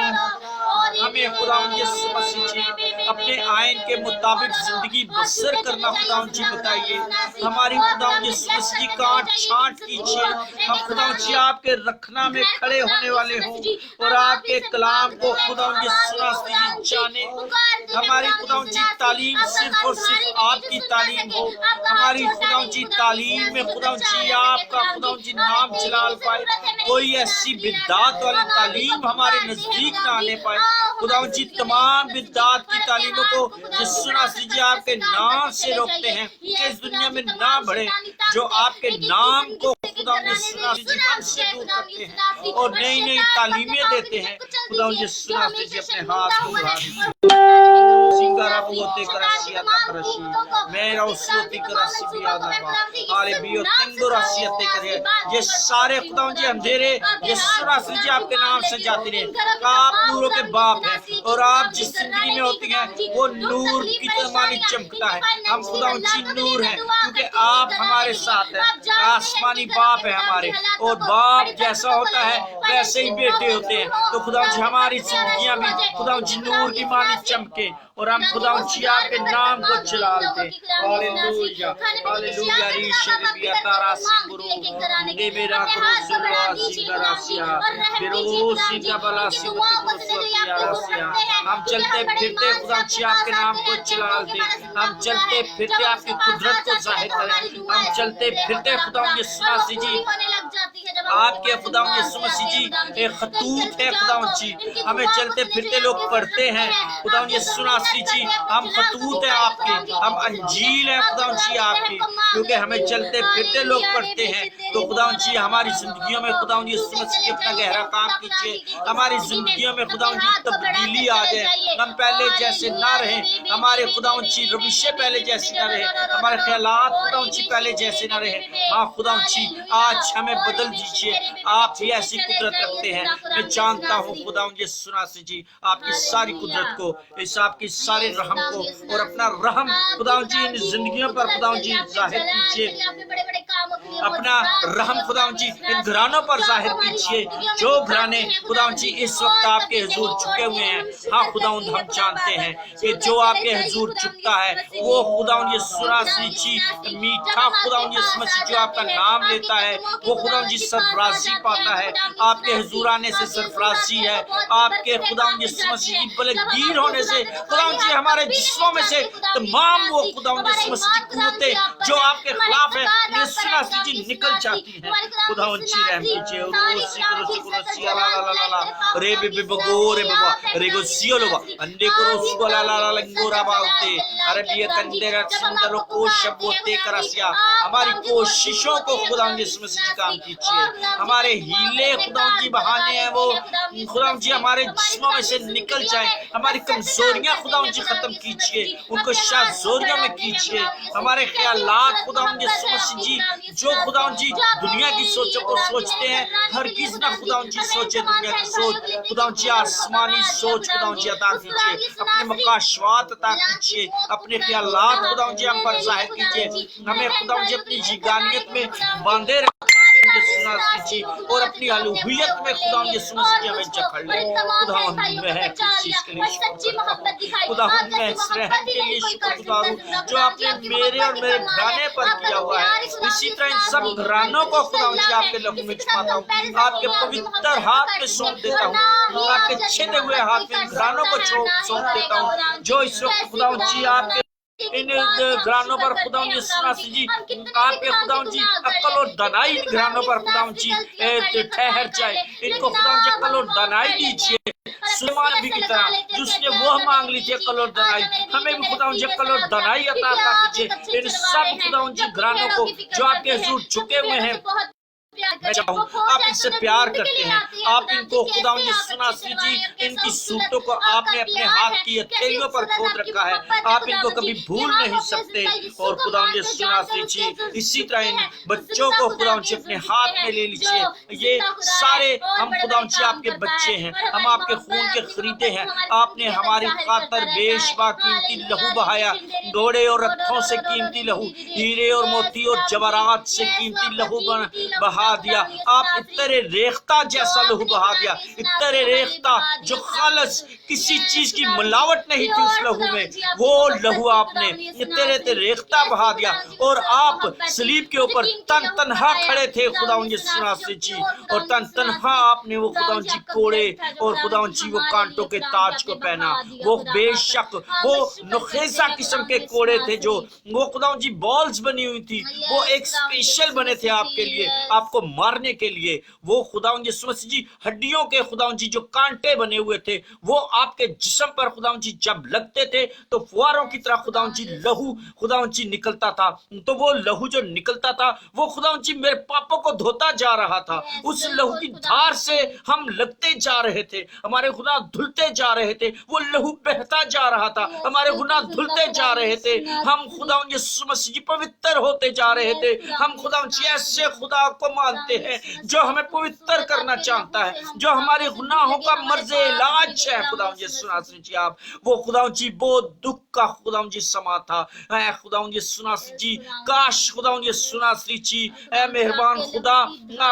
Speaker 2: हमें खुदावंद यीशु मसीह जी अपने आयन के मुताबिक जिंदगी बसर करना खुदावंद जी बताइए। हमारी खुदावंद यीशु मसीह जी काट छांट कीजिए। हम खुदावंद जी आपके रखना में खड़े होने वाले हों और आपके कलाम को खुदावंद यीशु मसीह जी जाने। हमारी खुदावंद जी तालीम सिर्फ और सिर्फ आपकी तालीम हो। हमारी खुदावंद जी तालीम में खुदावंद जी आपका खुदावंद जी नाम जलाल पाए। कोई ऐसी बिद्दात वाली तालीम हमारे नजदीक ना आने पाए। खुदावंद जी तमाम बिद्दात की तालीमों को यीशु मसीह जी आपके नाम से रोकते हैं कि इस दुनिया में ना बढ़े, जो आपके नाम को खुदावंद यीशु मसीह जी हमसे दूर करते हैं और नई नई तालीमें देते हैं। खुदावंद यीशु मसीह जी अपने हाथ को बढ़ा दीजिए। सिंगारा बोते करसिया का करसी मेरा उसोती करसी बिया ना आले बियो तंगो रसियते करे। ये सारे खुदावंद जी अंधेरे यीशु मसीह जी आपके नाम से जाते रहे। आप नूरों के बाप हैं और आप जिस जिंदगी में होती हैं वो नूर की तरह चमकता है। हम खुदावंद जी नूर हैं क्योंकि आप हमारे साथ हैं। आसमानी बाप है हमारे, और बाप जैसा होता है वैसे ही बेटे होते हैं। तो खुदावंद जी हमारी जिंदगियां भी खुदावंद जी नूर की मानी चमके और हम खुदावंद जी आपके नाम को चलाते। हालेलुया हालेलुया रीशे बिया तारा सिंगुरु ने मेरा क्रोसुलवा सिंगरासिया बिरोसी का बला सिंगुरसिया। हम चलते फिरते खुदावंद जी आपके नाम को चलाते। हम चलते फिरते आपकी कुदरत को जाहिर करें। हम चलते फिरते खुदावंद यीशु मसीह जी आपके खुदावंद यीशु मसीह जी एक खतूत है। खुदावंद जी हमें चलते फिरते लोग पढ़ते हैं। खुदावंद यीशु मसीह जी हम खतूत है आपके, हम अंजील है खुदावंद जी आपके, क्योंकि हमें चलते फिरते लोग पढ़ते हैं। तो खुदावंद जी हमारी जिंदगियों में खुदावंद यीशु मसीह जी अपना गहरा काम कीजिए। हमारी जिंदगियों में खुदावंद जी तब्दीली आ जाए। हम पहले जैसे ना रहे, हमारे खुदावंद जी रविशे पहले जैसे ना रहे, हमारे ख्यालात खुदावंद जी पहले जैसे ना रहे। हाँ खुदावंद जी आज हमें बदल दीजिए। आप ही ऐसी कुदरत रखते हैं। मैं जानता हूँ खुदावंद यीशु मसीह जी आपकी सारी कुदरत को, इस आपकी सारे रहम को और अपना रहम खुदावंद जी इन जिंदगियों पर खुदावंद जी जाहिर कीजिए। अपना रहम खुदावंद जी इन घरानों पर जाहिर कीजिए। जो घराने खुदावंद जी इस वक्त आपके हुजूर झुके हुए हैं, हाँ खुदावंद हम जानते हैं कि जो आपके हुजूर झुकता है वो खुदावंद यीशु मसीह जी मीठा खुदावंद यीशु मसीह जो आपका नाम लेता है वो खुदावंद जी सरफराजी पाता है। आपके हुजूर आने से सरफराजी है। आपके खुदावंद यीशु मसीह की बलगीर होने से खुदावंद जी हमारे जिस्मों में से तमाम वो खुदावंद यीशु मसीह की कुव्वतें जो आपके खिलाफ है यीशु मसीह जी निकल जाती हैं। खुदावंद जी रहम कीजिए। रे बे बगो रे बाबा रे गो सियो लो अंडे को रोसुगो ला ला ला लंगोरा बाउते अरबिया कंदेरा सुंदर को शब्दों करसिया। हमारी कोशिशों को खुदावंद यीशु मसीह जी काम कीजिए। हमारे हीले खुदावंद जी बहाने हैं वो खुदावंद जी हमारे जिस्मों में से निकल जाए। हमारी कमजोरियां खुदावंद जी खत्म कीजिए, उनको शाज़ोरियों में कीजिए। हमारे ख्यालात खुदावंद यीशु मसीह जी जो खुदावंद जी दुनिया की सोचों को सोचते हैं हरगिज़ ना खुदावंद जी सोचे दुनिया की सोच। खुदावंद जी आसमानी सोच खुदावंद जी अता कीजिए। अपने मकाशवात अता कीजिए। अपने ख्यालात खुदावंद जी हम पर जाहिर कीजिए। हमें खुदावंद जी अपनी जिगानियत में बांधे और अपनी अलूहियत में खुदावंद यीशु मसीह जी हमें जकड़ ले। खुदावंद मैं इस चीज के लिए खुदावंद मैं इस रहम के लिए शुक्रगुजार हूं जो आपने मेरे और मेरे घराने पर किया हुआ है। इसी तरह इन सब घरानों को खुदावंद जी आपके लहू में छुपाता हूँ, आपके पवित्र हाथ में सौंप देता हूँ। आपके छिदे हुए हाथ में घरानों को सौंप देता हूँ जो इस वक्त खुदावंद जी आपके इन घरानों पर खुदावंद यीशु मसीह जी आपके खुदावंद जी अक्ल और दानाई इन घरानों पर खुदावंद जी ठहर जाए। इनको खुदावंद जी अक्ल और दानाई दीजिए। सुलेमान भी की तरह जिसने वो मांग ली थी अक्ल और दानाई, हमें भी खुदावंद जी अक्ल और दानाई अता कीजिए। इन सब खुदावंद जी घरानों को जो आपके हुजूर झुके हुए हैं मैं चाहूँ आप इनसे प्यार करते हैं, आप इनको खुदावंद यीशु मसीह जी इनकी सूटों को आपने अपने हाथ की हथेलियों पर खोद रखा है, आप इनको कभी भूल नहीं सकते। और खुदावंद यीशु मसीह जी इसी तरह इन बच्चों को खुदावंद जी अपने हाथ में ले लीजिए। ये सारे हम खुदावंद जी आपके बच्चे हैं, हम आपके खून के खरीदे हैं, आपने हमारी खातर बेशबा कीमती लहू बहाया, घोड़े और रथों से कीमती लहू, हीरे और मोती और जवाहरात से कीमती लहू बहा दिया। आप इतने रेख्ता जैसा लहू बहा दिया, इतने रेख्ता जो खालस किसी चीज की मिलावट नहीं थी उस लहू में, वो लहू आपने इतने रेख्ता बहा दिया। और आप सलीब के ऊपर तन तनहा खड़े थे खुदावंद यीशु मसीह जी, और तन तनहा आपने वो खुदावंद जी कोड़े और खुदावंद जी वो कांटों के ताज को पहना। वो बेशक वो नुखेजा किस्म के कोड़े थे, जो वो खुदावंद जी बॉल्स बनी हुई थी, वो एक स्पेशल बने थे आपके लिए, आपको मारने के लिए। वो खुदावंद यीशु मसीह जी हड्डियों के खुदावंद जी जो कांटे बने हुए थे, वो आपके जिस्म पर खुदावंद जी जब लगते थे तो फुहारों की तरह खुदावंद जी लहू खुदावंद जी निकलता था। तो वो लहू जो निकलता था वो खुदावंद जी मेरे पापों को धोता जा रहा था। उस लहू की धार से हम लगते जा रहे थे, हमारे गुनाह धुलते जा रहे थे, वो लहू बहता जा रहा था, हमारे गुनाह धुलते जा रहे थे, हम खुदावंद यीशु मसीह जी पवित्र होते जा रहे थे। हम खुदावंद जी ऐसे खुदा को मानते हैं जो हमें पवित्र करना चाहता है, जो हमारे गुनाहों का मर्ज़ इलाज है। खुदावंद यीशु मसीह जी आप वो खुदावंद जी वो दुख का खुदावंद जी समा था, ऐ खुदावंद यीशु मसीह जी, काश खुदावंद यीशु मसीह जी ऐ मेहरबान खुदा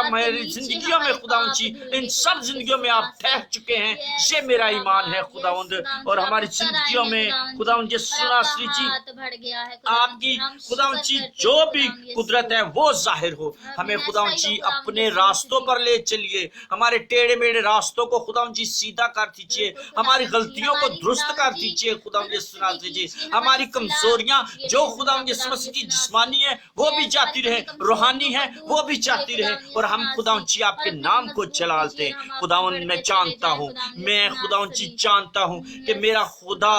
Speaker 2: मेरी जिंदगियों में खुदावंद जी इन सब जिंदगियों में आप ठहर चुके हैं। ये मेरा ईमान है खुदावंद, और हमारी जिंदगियों में खुदावंद यीशु मसीह जी आपकी खुदावंद जी जो भी कुदरत है वो जाहिर हो। हमें खुदावंद जी अपने रास्तों पर ले चलिए, हमारे टेढ़े मेढ़े रास्तों को खुदावंद जी सीधा कर दीजिए, हमारी गलतियों को दुरुस्त कर दीजिए खुदावंद यीशु मसीह जी। हमारी कमजोरियां जो खुदावंद यीशु मसीह जी जिस्मानी है वो भी जाती रहे, रूहानी है वो भी जाती रहे, और हम खुदावंद जी आपके नाम को चलाते हैं। खुदावंद मैं जानता हूँ, मैं खुदावंद जी जानता हूँ कि मेरा खुदा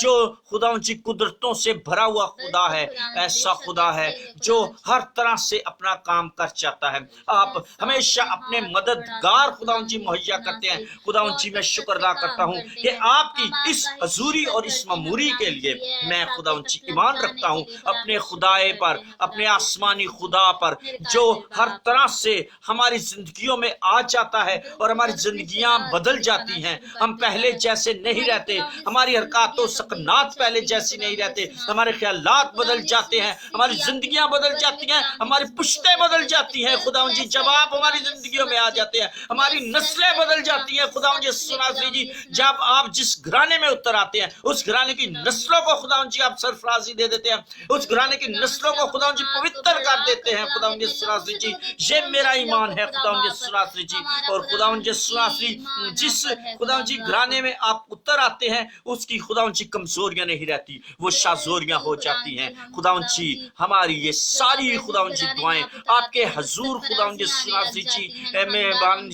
Speaker 2: जो खुदावंद जी कुदरतों से भरा हुआ खुदा है, ऐसा खुदा है जो हर तरह से अपना काम कर जाता है। आप हमेशा अपने मददगार खुदावंद जी मुहैया करते हैं। खुदावंद जी मैं शुक्र अदा करता हूँ कि आपकी इस हजूरी और इस ममूरी के लिए मैं खुदावंद जी ईमान रखता हूँ अपने खुदाए पर, अपने आसमानी खुदा पर, जो हर तरह से हमारी जिंदगियों में आ जाता है और हमारी जिंदगियां बदल जाती हैं। हम पहले जैसे नहीं रहते, हमारी हरकतों सकनात पहले जैसी नहीं रहते, हमारे ख्यालात बदल जाते हैं, हमारी जिंदगियां बदल जाती हैं, हमारी पुश्तें बदल जाती हैं। खुदावंद जी जब आप हमारी जिंदगियों में आ जाते हैं, हमारी नस्लें बदल जाती हैं। खुदावंद यीशु मसीह जी जब आप जिस घराने में उतर आते हैं, उस घराने की नस्लों को खुदावंद जी आप सरफराजी दे देते हैं, उस घराने की नस्लों को खुदावंद जी पवित्र कर देते हैं। खुदावंद यीशु मसीह जी ये मेरा ईमान है खुदावंद यीशु मसीह जी। और खुदावंद यीशु मसीह जिस खुदावंद जी घराने में आप उतर आते हैं उसकी खुदावंद जी कमजोरियां नहीं रहती, वो शाजोरियां हो जाती हैं। खुदावंद जी हमारी ये सारी खुदावंद जी दुआएं आपके हजूर खुदावंद यीशु मसीह जी मेहरबान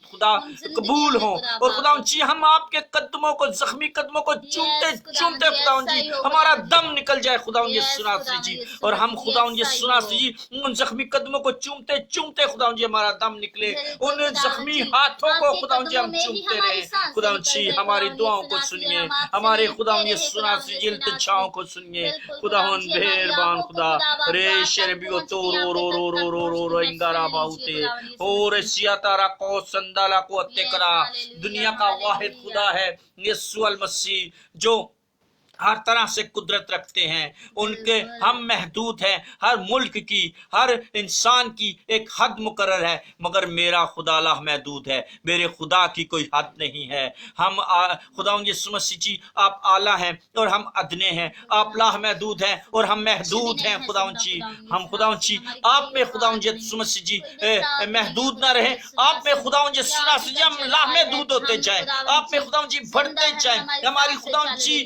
Speaker 2: खुदा कबूल हो। और खुदावंद जी हम आपके कदमों को, जख्मी कदमों को चूमते चूमते खुदावंद जी हमारा दम निकल जाए खुदावंद यीशु मसीह जी, और हम खुदावंद यीशु मसीह जी उन जख्मी कदमों को चूमते चूमते खुदावंद जी हमारा दम निकले, उन जख्मी हाथों को खुदावंद जी हम चूमते रहे। खुदावंद जी हमारी दुआओं को सुनिए, हमारे खुदावंद यीशु मसीह जी इल्तिजाओं को सुनिए। खुदावंद मेहरबान खुदा रे शरबियो तो रो रो रो रो रो रो रो इंगारा बाउते और सियातारा को संदाला को अत्तेकरा। दुनिया का वाहिद खुदा है यीशु अल मसीह जो हर तरह से कुदरत रखते हैं, उनके हम महदूद हैं। हर मुल्क की, हर इंसान की एक हद मुकर्रर है, मगर मेरा खुदा ला महदूद है, मेरे खुदा की कोई हद नहीं है। हम खुदावंद यीशु मसीह जी आप आला हैं और हम अदने हैं, आप ला महदूद हैं और हम महदूद हैं। खुदावंद जी हम खुदावंद जी आप में खुदावंद यीशु मसीह जी महदूद ना रहे, आप में खुदावंद यीशु मसीह जी हम ला महदूद होते जाएं, आप में खुदावंद जी बढ़ते जाएं। हमारी खुदावंद जी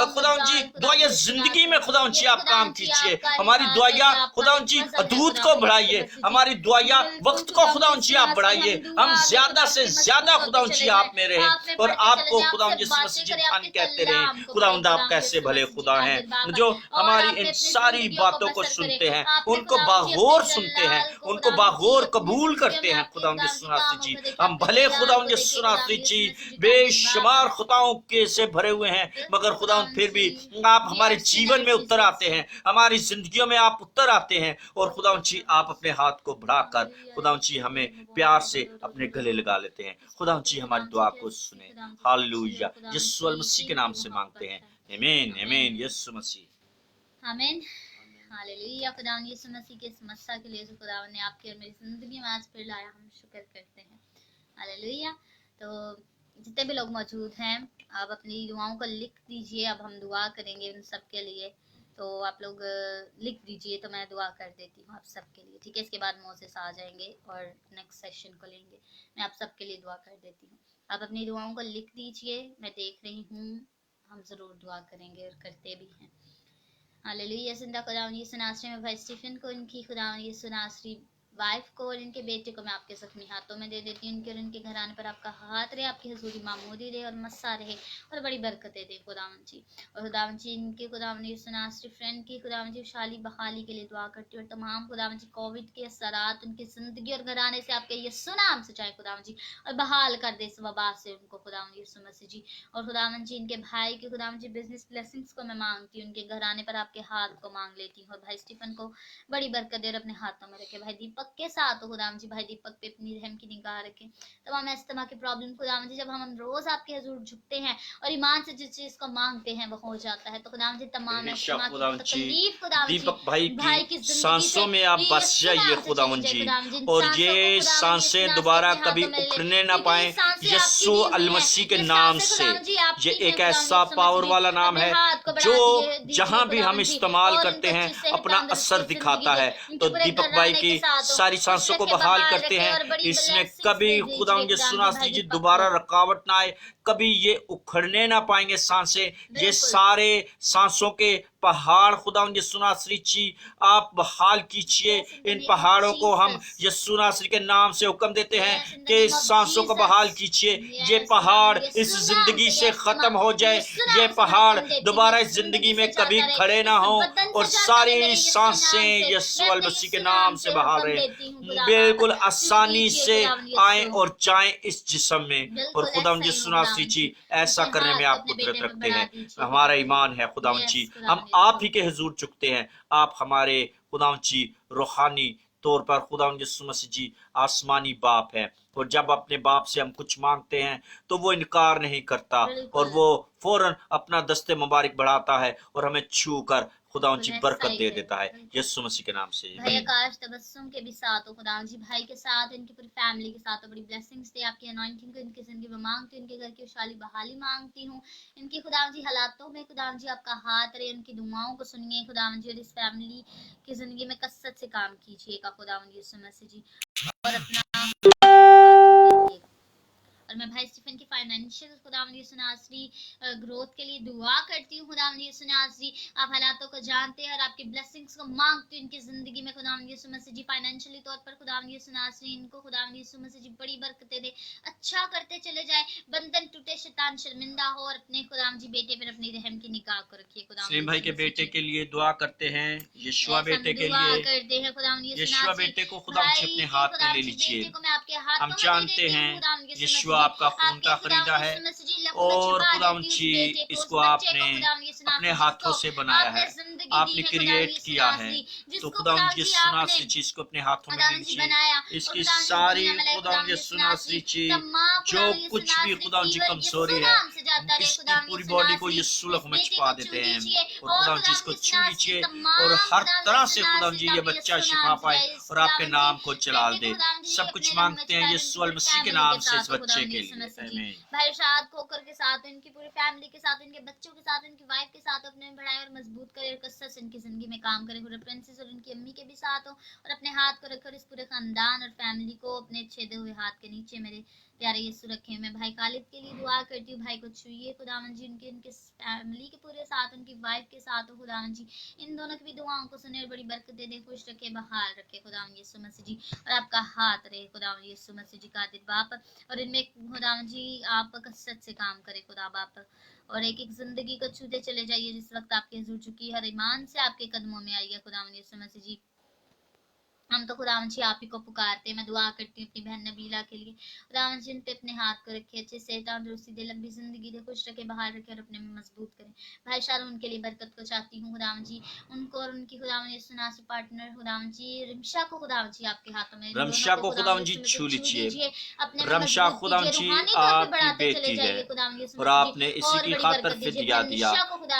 Speaker 2: खुदावन जी दुआया जिंदगी में खुदावन जी आप काम कीजिए, हमारी दुआया खुदावन जी दूध को बढ़ाइए, हमारी दुआया वक्त को खुदावन जी आप बढ़ाइए, हम ज्यादा से ज्यादा खुदावन जी आप में रहे और आपको खुदावन जी मसीह जी धन कहते रहे। खुदावंद आप कैसे भले खुदा हैं जो हमारी इन सारी बातों को सुनते हैं, उनको बागौर सुनते हैं, उनको बागौर कबूल करते हैं। खुदावंद सुनासी जी हम भले खुदावंद सुनासी जी बेशुमार खुदाओं के से भरे हुए हैं, मगर खुदावंद फिर भी आप हमारे जीवन में उतर आते हैं, हमारी जिंदगियों में आप उतर आते हैं और खुदावंद जी आप अपने हाथ को बढ़ाकर खुदावंद जी हमें प्यार से अपने गले लगा लेते हैं। खुदावंद जी हमारी दुआ को सुने। हालेलुया, यीशु मसीह के नाम से मांगते हैं, आमीन आमीन। यीशु मसीह
Speaker 3: आमीन हालेलुया। खुदावंद यीशु मसीह के समस्या के लिए जो खुदावंद ने आपकी और मेरी जिंदगी में आज फिर लाया, हम शुक्र करते हैं। हालेलुया। तो जितने भी लोग मौजूद हैं आप अपनी दुआओं को लिख दीजिए, अब हम दुआ करेंगे उन सब के लिए। तो आप लोग लिख दीजिए तो मैं दुआ कर देती हूँ आप सबके लिए, ठीक है। इसके बाद मोसेस आ जाएंगे और नेक्स्ट सेशन को लेंगे। मैं आप सबके लिए दुआ कर देती हूँ, आप अपनी दुआओं को लिख दीजिए। मैं देख रही हूँ, हम ज़रूर दुआ करेंगे और करते भी हैं। हालेलुया। जिंदा खुदावंद यीशु नासरी में भाई स्टीफन को, इनकी खुदावंद यीशु नासरी वाइफ को और इनके बेटे को मैं आपके जख्मी हाथों में दे देती हूँ। उनके और उनके घराने पर आपका हाथ रहे, आपकी हजूरी मामूदी रहे और मस्सा रहे और बड़ी बरकतें दे खुदावंद जी। और खुदावंद जी इनके खुदावंद यीशु नासरी फ्रेंड की खुदावंद जी शाली बहाली के लिए दुआ करती हूँ और तमाम खुदावंद जी कोविड के असरात उनकी जिंदगी और घराने से आपके यीशु नाम से चाहे खुदावंद जी और बहाल कर दे इस वबा से उनको खुदावंद यीशु मसीह जी। और खुदावंद जी इनके भाई के खुदावंद जी बिजनेस ब्लेसिंग्स को मैं मांगती हूँ, उनके घराने पर आपके हाथ को मांग लेती हूँ और भाई स्टीफन को बड़ी बरकत दे और अपने हाथों में रखे। भाई दीपक के साथ खुदावंद जी भाई दीपक पे अपनी रहम की निगाह रखें। तमाम अस्थमा की प्रॉब्लम खुदावंद जी जब हम रोज आपके हुजूर झुकते हैं और ईमान से जिस चीज को मांगते हैं वो हो जाता है। तो खुदावंद जी तमाम अस्थमा की तकलीफ खुदावंद जी
Speaker 2: दीपक भाई की सांसों में आप बस जाइए खुदावंद जी, और ये सांसें दोबारा कभी उखड़ने ना पाए यीशु अलमसीह के नाम से। ये एक ऐसा पावर वाला नाम है जो जहां भी हम इस्तेमाल करते हैं अपना असर दिखाता है। तो दीपक भाई की सारी सांसों को बहाल करते हैं, इसमें कभी खुदावंद यीशु नासरी जी दोबारा रुकावट ना आए, कभी ये उखड़ने ना पाएंगे सांसें। ये सारे सांसों के पहाड़ खुदावंद यीशु नासरी जी आप बहाल कीजिए। इन पहाड़ों को हम यीशु नासरी के नाम से हुक्म देते हैं कि इस सांसों को बहाल कीजिए। ये पहाड़ इस जिंदगी से खत्म हो जाए, ये पहाड़ दोबारा इस जिंदगी में कभी खड़े ना हो और सारी सांसें यीशु मसीह के नाम से बहाल रहे, बिल्कुल आसानी से आए और जाएं इस जिस्म में। और खुदावंद यीशु नासरी जी ऐसा करने में आप कुदरत रखते हैं, हमारा ईमान है खुदावंद जी, हम आप ही के हुजूर झुकते हैं। आप हमारे खुदावंद जी रूहानी तौर पर खुदावंद यीशु मसीह जी आसमानी बाप है, और जब अपने बाप से हम कुछ मांगते हैं तो वो इनकार नहीं करता और वो फौरन अपना दस्ते मुबारक बढ़ाता है और हमें छू कर खुदावंद जी बरकत दे देता है यीशु मसीह के नाम से।
Speaker 3: भाई आकाश तबस्सुम के भी साथ हो खुदावंद जी, भाई के साथ, इनकी पूरी फैमिली के साथ बड़ी ब्लेसिंग्स दे। आपकी अनॉइंटिंग को इनकी जिंदगी में मांगती हूँ, इनके घर की खुशहाली बहाली मांगती हूँ। इनकी खुदावंद जी हालातों में खुदावंद जी आपका हाथ रहे, उनकी दुआओं को सुनिए खुदावंद जी और इस फैमिली की जिंदगी में कसरत से काम कीजिएगा खुदावंद यीशु मसीह जी। और अपना और मैं भाई स्टीफन की फाइनेंशियल खुदावंद यीशु नासरी ग्रोथ के लिए दुआ करती हूँ खुदावंद यीशु नासरी। आप हालातों को जानते हैं और आपकी ब्लेसिंग्स को मांगती हूँ इनकी जिंदगी में खुदावंद यीशु मसीह जी। फाइनेंशियली तौर पर खुदावंद यीशु नासरी इनको खुदावंद यीशु मसीह जी बड़ी बरकतें दे, अच्छा करते चले जाए, बंधन टूटे, शैतान शर्मिंदा हो और अपने खुदावंद जी बेटे पर अपनी रहम की निगाह को रखिए खुदावंद।
Speaker 2: सलीम भाई के बेटे के लिए दुआ करते हैं, यीशुआ बेटे के लिए
Speaker 3: करते हैं खुदावंद यीशु
Speaker 2: यीशुआ बेटे को खुदावंद जी अपने हाथ में ले लीजिए। हम जानते हैं यीशुआ आपका खून का खरीदा है और खुदावंद जी इसको आपने अपने हाथों से बनाया है, आपने क्रिएट किया है। तो खुदावंद यीशु नासरी जी इसको अपने हाथों में लीजिए। इसकी सारी खुदावंद यीशु नासरी जी जो कुछ भी खुदावंद जी कमजोरी है इसकी पूरी बॉडी को यीशु लहू में छुपा देते हैं और खुदावंद जी इसको छू लीजिए और हर तरह से खुदावंद जी ये बच्चा शिफा पाए और आपके नाम को जलाल दे। सब कुछ मांगते हैं यीशु मसीह के नाम से इस बच्चे के लिए।
Speaker 3: भाई शाद खोकर के साथ, इनकी पूरी फैमिली के साथ, इनके बच्चों के साथ, इनकी वाइफ के साथ अपने बढ़ाए और मजबूत करे और कसरत से इनकी जिंदगी में काम करे। और प्रिंसेस और इनकी अम्मी के भी साथ हो और अपने हाथ को रखकर इस पूरे खानदान और फैमिली को अपने छेदे हुए हाथ के नीचे मेरे प्यारे यीशु रखे। मैं भाई खालिद के लिए दुआ करती हूँ, भाई को छुइए खुदावन जी, उनके उनके फैमिली के पूरे साथ, उनकी वाइफ के साथ हो खुदावन जी, इन दोनों की भी दुआओं को सुने और बड़ी बरकत दे दे, खुश रखे, बहाल रखे खुदावन यीशु मसीह जी, और आपका हाथ रहे खुदावन यीशु मसीह जी कादिर बाप, और इनमें खुदावन जी आप कसरत से काम करे खुदा बाप, और एक एक जिंदगी को छूते चले जाइए जिस वक्त आपके हुजूर झुकी हर ईमान से आपके कदमों में आइए खुदावन यीशु मसीह जी। हम तो खुदावन जी आप ही को पुकारते हैं। मैं दुआ करती हूँ अपनी बहन नबीला के लिए, खुदावन जी उन पे अपने हाथ को रखे, अच्छे से तंदुरुस्ती दे, लंबी जिंदगी दे, खुश रखे, बाहर रखे और अपने में मजबूत करें। भाई शारून के लिए बरकत को चाहती हूँ खुदावन जी, उनको और उनकी खुदावन यीशु नासर पार्टनर खुदावन जी रिमशा को खुदावन जी आपके हाथों में,
Speaker 2: रमशा को खुदावन जी छू लीजिए।
Speaker 3: अपने
Speaker 2: रमशा खुदावन जी आपकी बेटी है और आपने इसी की खातिर फिदिया दिया।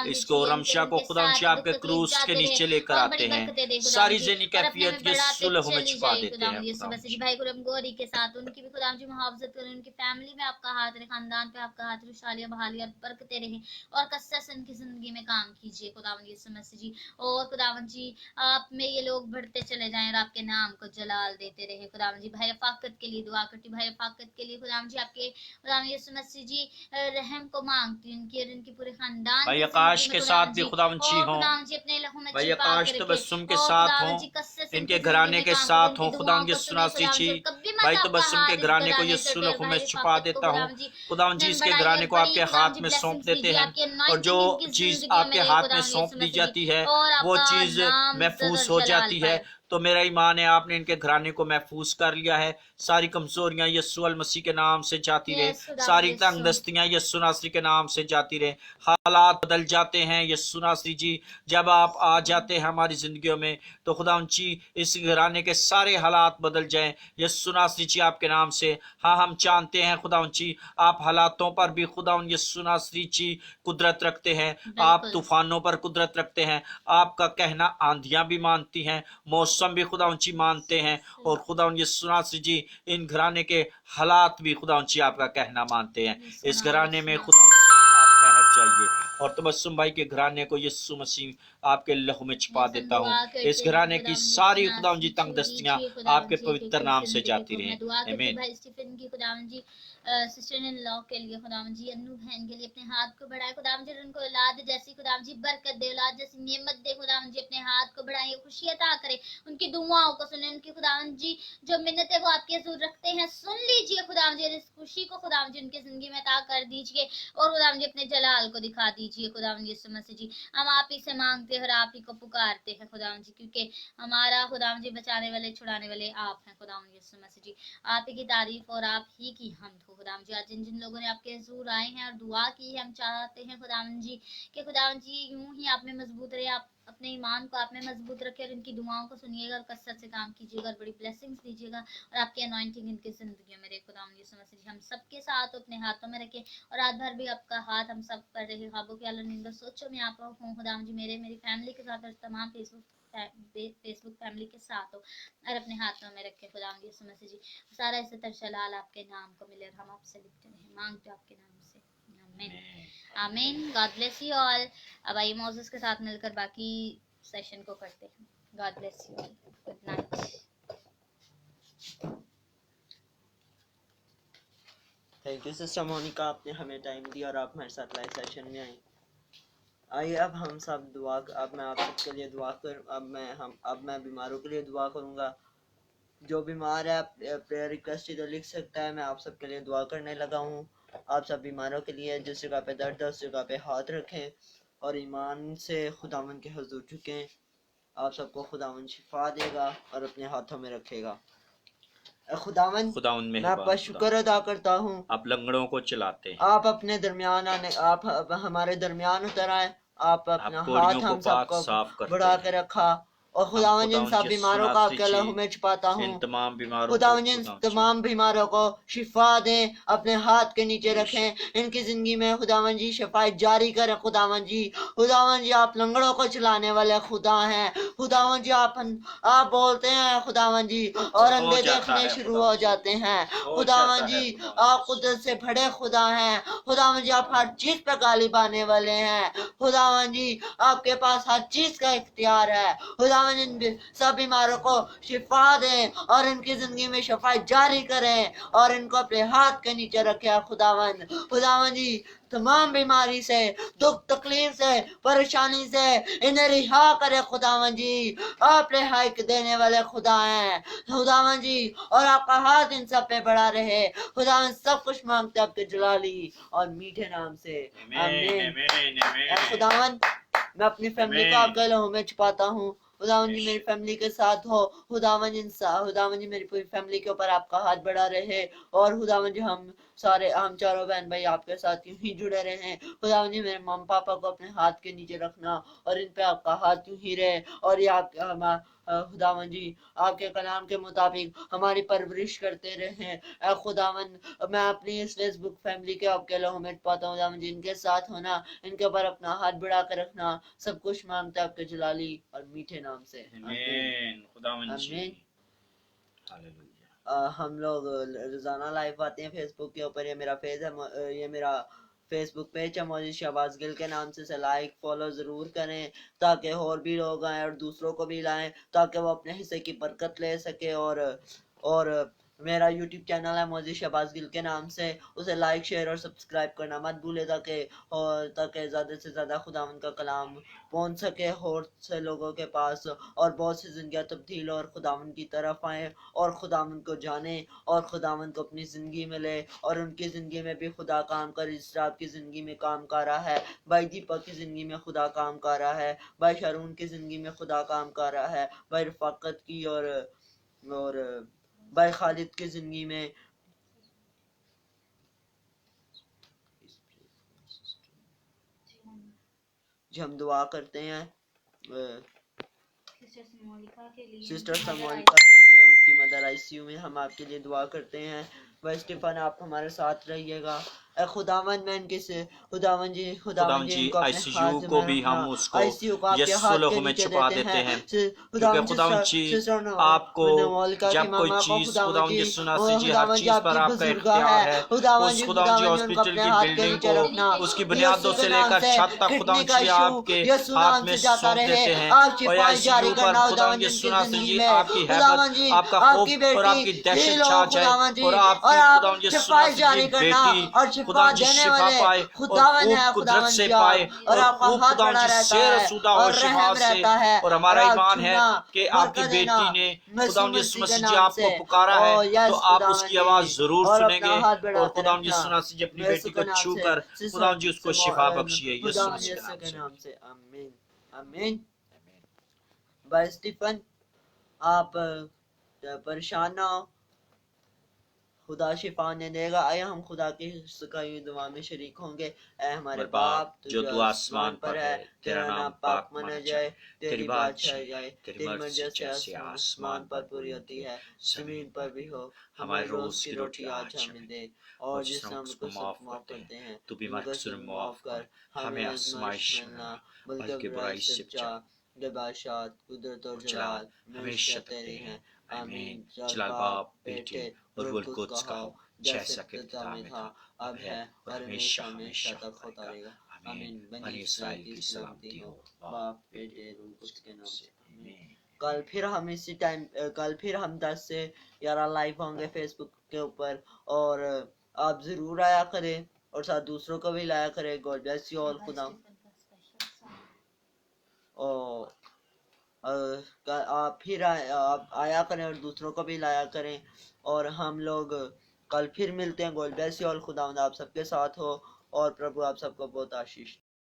Speaker 2: इसको रमशा को खुदावन जी आपके क्रूस के नीचे लेकर आते हैं, सारी ज़हनी कैफियत ये सुलह में छुपा देते हैं
Speaker 3: जी। भाई गुरम गौरी के साथ उनकी भी खुदावन जी मुहावजत करें, उनकी फैमिली में आपका हाथ रहे, खानदान पे आपका हाथ, खुशहाली बहाली और बरकतें रहे, और कसरत से उनकी जिंदगी में काम कीजिए खुदावन यीशु मसीह जी। और खुदावन जी आप में ये लोग बढ़ते चले जाएं और आपके नाम को जलाल देते रहे खुदावन जी। भाई रफाकत के लिए दुआ करती, भाई रफाकत के लिए खुदावन जी आपके खुदावन यीशु मसीह जी रहम को मांगती, उनकी और उनके पूरे खानदान
Speaker 2: भाई आकाश के साथ भी खुदावन जी हो,
Speaker 3: अपने लहू में
Speaker 2: भाई आकाश तबस्सुम के साथ हो, इनके घराने के साथ हो खुदावन यीशु नासरी जी। भाई तबस्सुम के घराने को यीशु लहू में छुपा देता हूँ खुदावन जी, इसके घराने को आपके हाथ में सौंप देते हैं, और जो चीज आपके हाथ में सौंप दी जाती है वो चीज महफूज हो जाती है। तो मेरा ईमान है आपने इनके घराने को महफूज कर लिया है। सारी कमजोरियां यीशु अल मसीह के नाम से जाती रहे, सारी तंगदस्तियां यीशु नासरी के नाम से जाती रहे। हालात बदल जाते हैं यीशु नासरी जी, जब आप आ जाते हैं हमारी जिंदगियों में तो खुदावन जी इस घराने के सारे हालात बदल जाएं यीशु नासरी जी आपके नाम से। हाँ हम जानते हैं खुदावन जी आप हालातों पर भी खुदावन यीशु नासरी जी कुदरत रखते हैं, आप तूफानों पर कुदरत रखते हैं, आपका कहना आंधियां भी मानती हैं, मौसम भी खुदावन जी मानते हैं, और खुदावन यीशु नासरी जी इन घराने के हालात भी खुदावन जी आपका कहना मानते हैं। इस घराने में खुदावन जी आप ठहर जाइए, और तबस्सुम भाई के घराने को यीशु मसीह आपके लहू में छुपा देता हूँ। इस घराने की सारी खुदावन जी तंगदस्तियां आपके पवित्र नाम से जाती रहें। आमीन।
Speaker 3: सिस्टर इन लॉ के लिए खुदावन जी, अन्नू बहन के लिए अपने हाथ को बढ़ाए खुदावन जी, उनको औलाद जैसी खुदावन जी बरकत दे, औलाद जैसी नेमत दे खुदावन जी, अपने हाथ को बढ़ाए, खुशी अता करे, उनकी दुआओं को सुने, उनकी खुदावन जी जो मिन्नतें वो आपके हुजूर रखते हैं सुन लीजिए खुदावन जी, इस खुशी को खुदावन जी उनकी जिंदगी में अता कर दीजिए, और खुदावन जी अपने जलाल को दिखा दीजिए खुदावन यीशु मसीह जी। हम आप ही से मांगते हैं और आप ही को पुकारते हैं खुदावन जी, क्योंकि हमारा खुदावन जी बचाने वाले छुड़ाने वाले आप हैं खुदावन यीशु मसीह जी। आप ही की तारीफ और आप ही की हमद हो खुदावन जी। आज जिन जिन लोगों ने आपके हुजूर आए हैं और दुआ की है, हम चाहते हैं खुदावन जी कि खुदावन जी यूं ही आप में मजबूत रहे, आप अपने ईमान को आप में मजबूत रखे, और इनकी दुआओं को सुनिएगा और कसरत से काम कीजिएगा और बड़ी ब्लेसिंग्स दीजिएगा, और आपकी अनॉइंटिंग इनकी जिंदगी में रहे खुदावन यीशु मसीह जी। हम सबके साथ अपने हाथों में रखे, और रात भर भी आपका हाथ हम सब पर रहे, ख्वाबों के आलम नींदों सोचो में आप हो खुदावन जी, मेरी फैमिली के साथ और तमाम फेसबुक फैमिली के साथ हो, और अपने हाथों में रखे खुदावन यीशु मसीह जी। सारा इज्जत जलाल आपके नाम को मिले, और हम आपसे लिखते रहे, मांगते आपके नाम से, आमीन आमीन। God bless you all. अब आइए मोसेस के साथ मिलकर बाकी सेशन को करते हैं। God bless you all, good night.
Speaker 1: Thank you sister Monica, आपने हमें टाइम दिया और आप हमारे साथ लाइव सेशन में आई। आइए अब हम सब दुआ, अब मैं आप सबके लिए दुआ कर, अब मैं बीमारों के लिए दुआ करूँगा। जो बीमार है प्रेयर रिक्वेस्ट इधर लिख सकता है, मैं आप सबके लिए दुआ करने लगा हूँ। आप सब बीमारों के लिए जिस जगह पे दर्द है उस जगह पे हाथ रखें और ईमान से खुदावन के हुजूर झुकें। आप सबको खुदावन शिफा देगा और अपने हाथों में रखेगा। खुदावन मैं आपका शुक्र अदा करता हूँ,
Speaker 2: आप लंगड़ों को चलाते हैं,
Speaker 1: आप अपने दरमियान आने, आप हमारे दरमियान उतर आए, आप अपना हाथ हम सबको बढ़ा के रखा, और खुदावन जिन सब बीमारों का आपके लहू में छुपाता हूँ, खुदावन जिन तमाम बीमारों को शिफा दें, अपने हाथ के नीचे रखें, इनकी जिंदगी में खुदावन जी शिफायत जारी करें। खुदावन जी आप लंगड़ों को चलाने वाले खुदा हैं। खुदावन जी आप बोलते हैं खुदावन जी, और अंधे देखने शुरू हो जाते हैं। खुदावन जी आप कुदरत से बड़े खुदा हैं। खुदावन जी आप हर चीज पर गालिब आने वाले हैं। खुदावन जी आपके पास हर चीज का इख्तियार है। खुदावन सब बीमारों को शिफा दें और इनकी जिंदगी में शिफा जारी करें, और इनको अपने हाथ के नीचे रखे। खुदावन जी तमाम बीमारी से, दुख तकलीफ से, परेशानी से इन्हें रिहा करे खुदावन जी। आप रिहाई देने वाले खुदा हैं खुदावन जी, और आपका हाथ इन सब पे बड़ा रहे खुदावन। सब कुछ मांगते आपके जलाली और मीठे नाम से, आमीन। खुदावन मैं अपनी फैमिली को आपके लहू में छुपाता हूँ खुदावन जी। मेरी फैमिली के साथ हो खुदावन खुदावन जी, मेरी पूरी फैमिली के ऊपर आपका हाथ बढ़ा रहे, और खुदावन जी हम चारों बहन भाई आपके साथ यूं ही जुड़े रहे खुदावन जी। मेरे मम्मी पापा को अपने हाथ के नीचे रखना और इन पे आपका हाथ यूं ही रहे, और ये आप खुदावन जी आपके कलाम के मुताबिक हमारी परवरिश करते रहे खुदावन। मैं अपनी इस फेसबुक फैमिली के आपके लहू में पाता हूँ खुदावन जी। इनके साथ होना, इनके ऊपर अपना हाथ बढ़ा कर रखना, सब कुछ मांगता आपके जलाली और मीठे नाम से,
Speaker 2: आमीन खुदावन जी।
Speaker 1: आमीन।
Speaker 2: हालेलुया।
Speaker 1: हम लोग रोजाना लाइव आते हैं फेसबुक के ऊपर। ये मेरा पेज है, ये मेरा फेसबुक पेज है मौलवी शहबाज गिल के नाम से लाइक फॉलो जरूर करें, ताकि और भी लोग आए और दूसरों को भी लाएं, ताकि वो अपने हिस्से की बरकत ले सके। और मेरा यूट्यूब चैनल है मौलवी शहबाज गिल के नाम से, उसे लाइक शेयर और सब्सक्राइब करना मत भूले, ताकि ज़्यादा से ज़्यादा खुदावन का कलाम पहुंच सके और से लोगों के पास, और बहुत सी जिंदगियां तब्दील और खुदावन की तरफ आए और खुदावन को जाने और खुदावन को अपनी ज़िंदगी में ले, और उनकी ज़िंदगी में भी खुदा काम कर। इस आपकी ज़िंदगी में काम कर रहा है, भाई दीपक की ज़िंदगी में खुदा काम कर रहा है, भाई शारून की ज़िंदगी में खुदा काम कर रहा है, भाई रफ़ाकत की और भाई खालिद की ज़िंदगी में। जो हम दुआ करते हैं सिस्टर समोलिका के लिए, उनकी मदर आईसीयू में, हम आपके लिए दुआ करते हैं। भाई स्टीफन आप हमारे साथ रहिएगा खुदावन। मैं इनके से खुदावन जी
Speaker 2: आईसीयू को भी हम उसको यीशु लोगों में छुपा देते हैं, क्योंकि खुदावन जी आपको जब कोई चीज खुदावन जी सुना जी, हर चीज पर आपका इख्तियार है। उस खुदावन जी हॉस्पिटल की बिल्डिंग को उसकी बुनियादों से लेकर छत तक खुदावन जी आपके हाथ में सौंप देते हैं, और आईसीयू पर खुदावन जी सुना जी आपकी हैबत, आपका खौफ और आपकी दहशत छा जाए, और आपकी खुदावन जी सुना जी बेटी खुदावन जी शिफा पाए और कुदरत से पाए, और खुदावन जी शेर-ए-सूदा और शिफा से। और हमारा ईमान है कि आपकी बेटी ने खुदावन जी मसीह जी आपको पुकारा है, तो आप उसकी आवाज जरूर सुनेंगे, और खुदावन जी सुना जी अपनी बेटी को छूकर खुदावन जी उसको शिफा बख्शिए यीशु मसीह के नाम से,
Speaker 1: आमीन आमीन। भाई स्टीफन आप परेशान ना हो, खुदा शिफा ने देगा। आए हम खुदा की सकाई दुआ में शरीक होंगे। ऐ हमारे बाप जो तू आसमान पर है, तेरा नाम पाक माना जाए, तेरी बादशाही जाए, तेरी मर्जी जैसे आसमान पर पूरी होती है जमीन पर भी हो। हमारे रोज की रोटी आज हमें दे, और जिस हम को माफ करते हैं तू भी हमें माफ कर, हमें आजमाइश में ना बल्कि बुराई से बचा। बादशाह कुदरत और जलाल हमेशा तेरे हैं, आमीन। जलाल बाप बेटे और रुल कुद्स का हो, जैसा कि पिता में था, अब है और हमेशा हमेशा तक होता रहेगा, आमीन। बनी इस्राएल की सलामती हो, बाप बेटे रुल कुद्स के नाम से, आमीन। कल फिर हम 10 से 11 लाइव होंगे फेसबुक के ऊपर, और आप जरूर आया करें और साथ दूसरों को भी लाया करें। God bless you all. खुदा आप फिर आप आया करें और दूसरों को भी लाया करें, और हम लोग कल फिर मिलते हैं। God bless you all. खुदा आप सबके साथ हो, और प्रभु आप सबको बहुत आशीष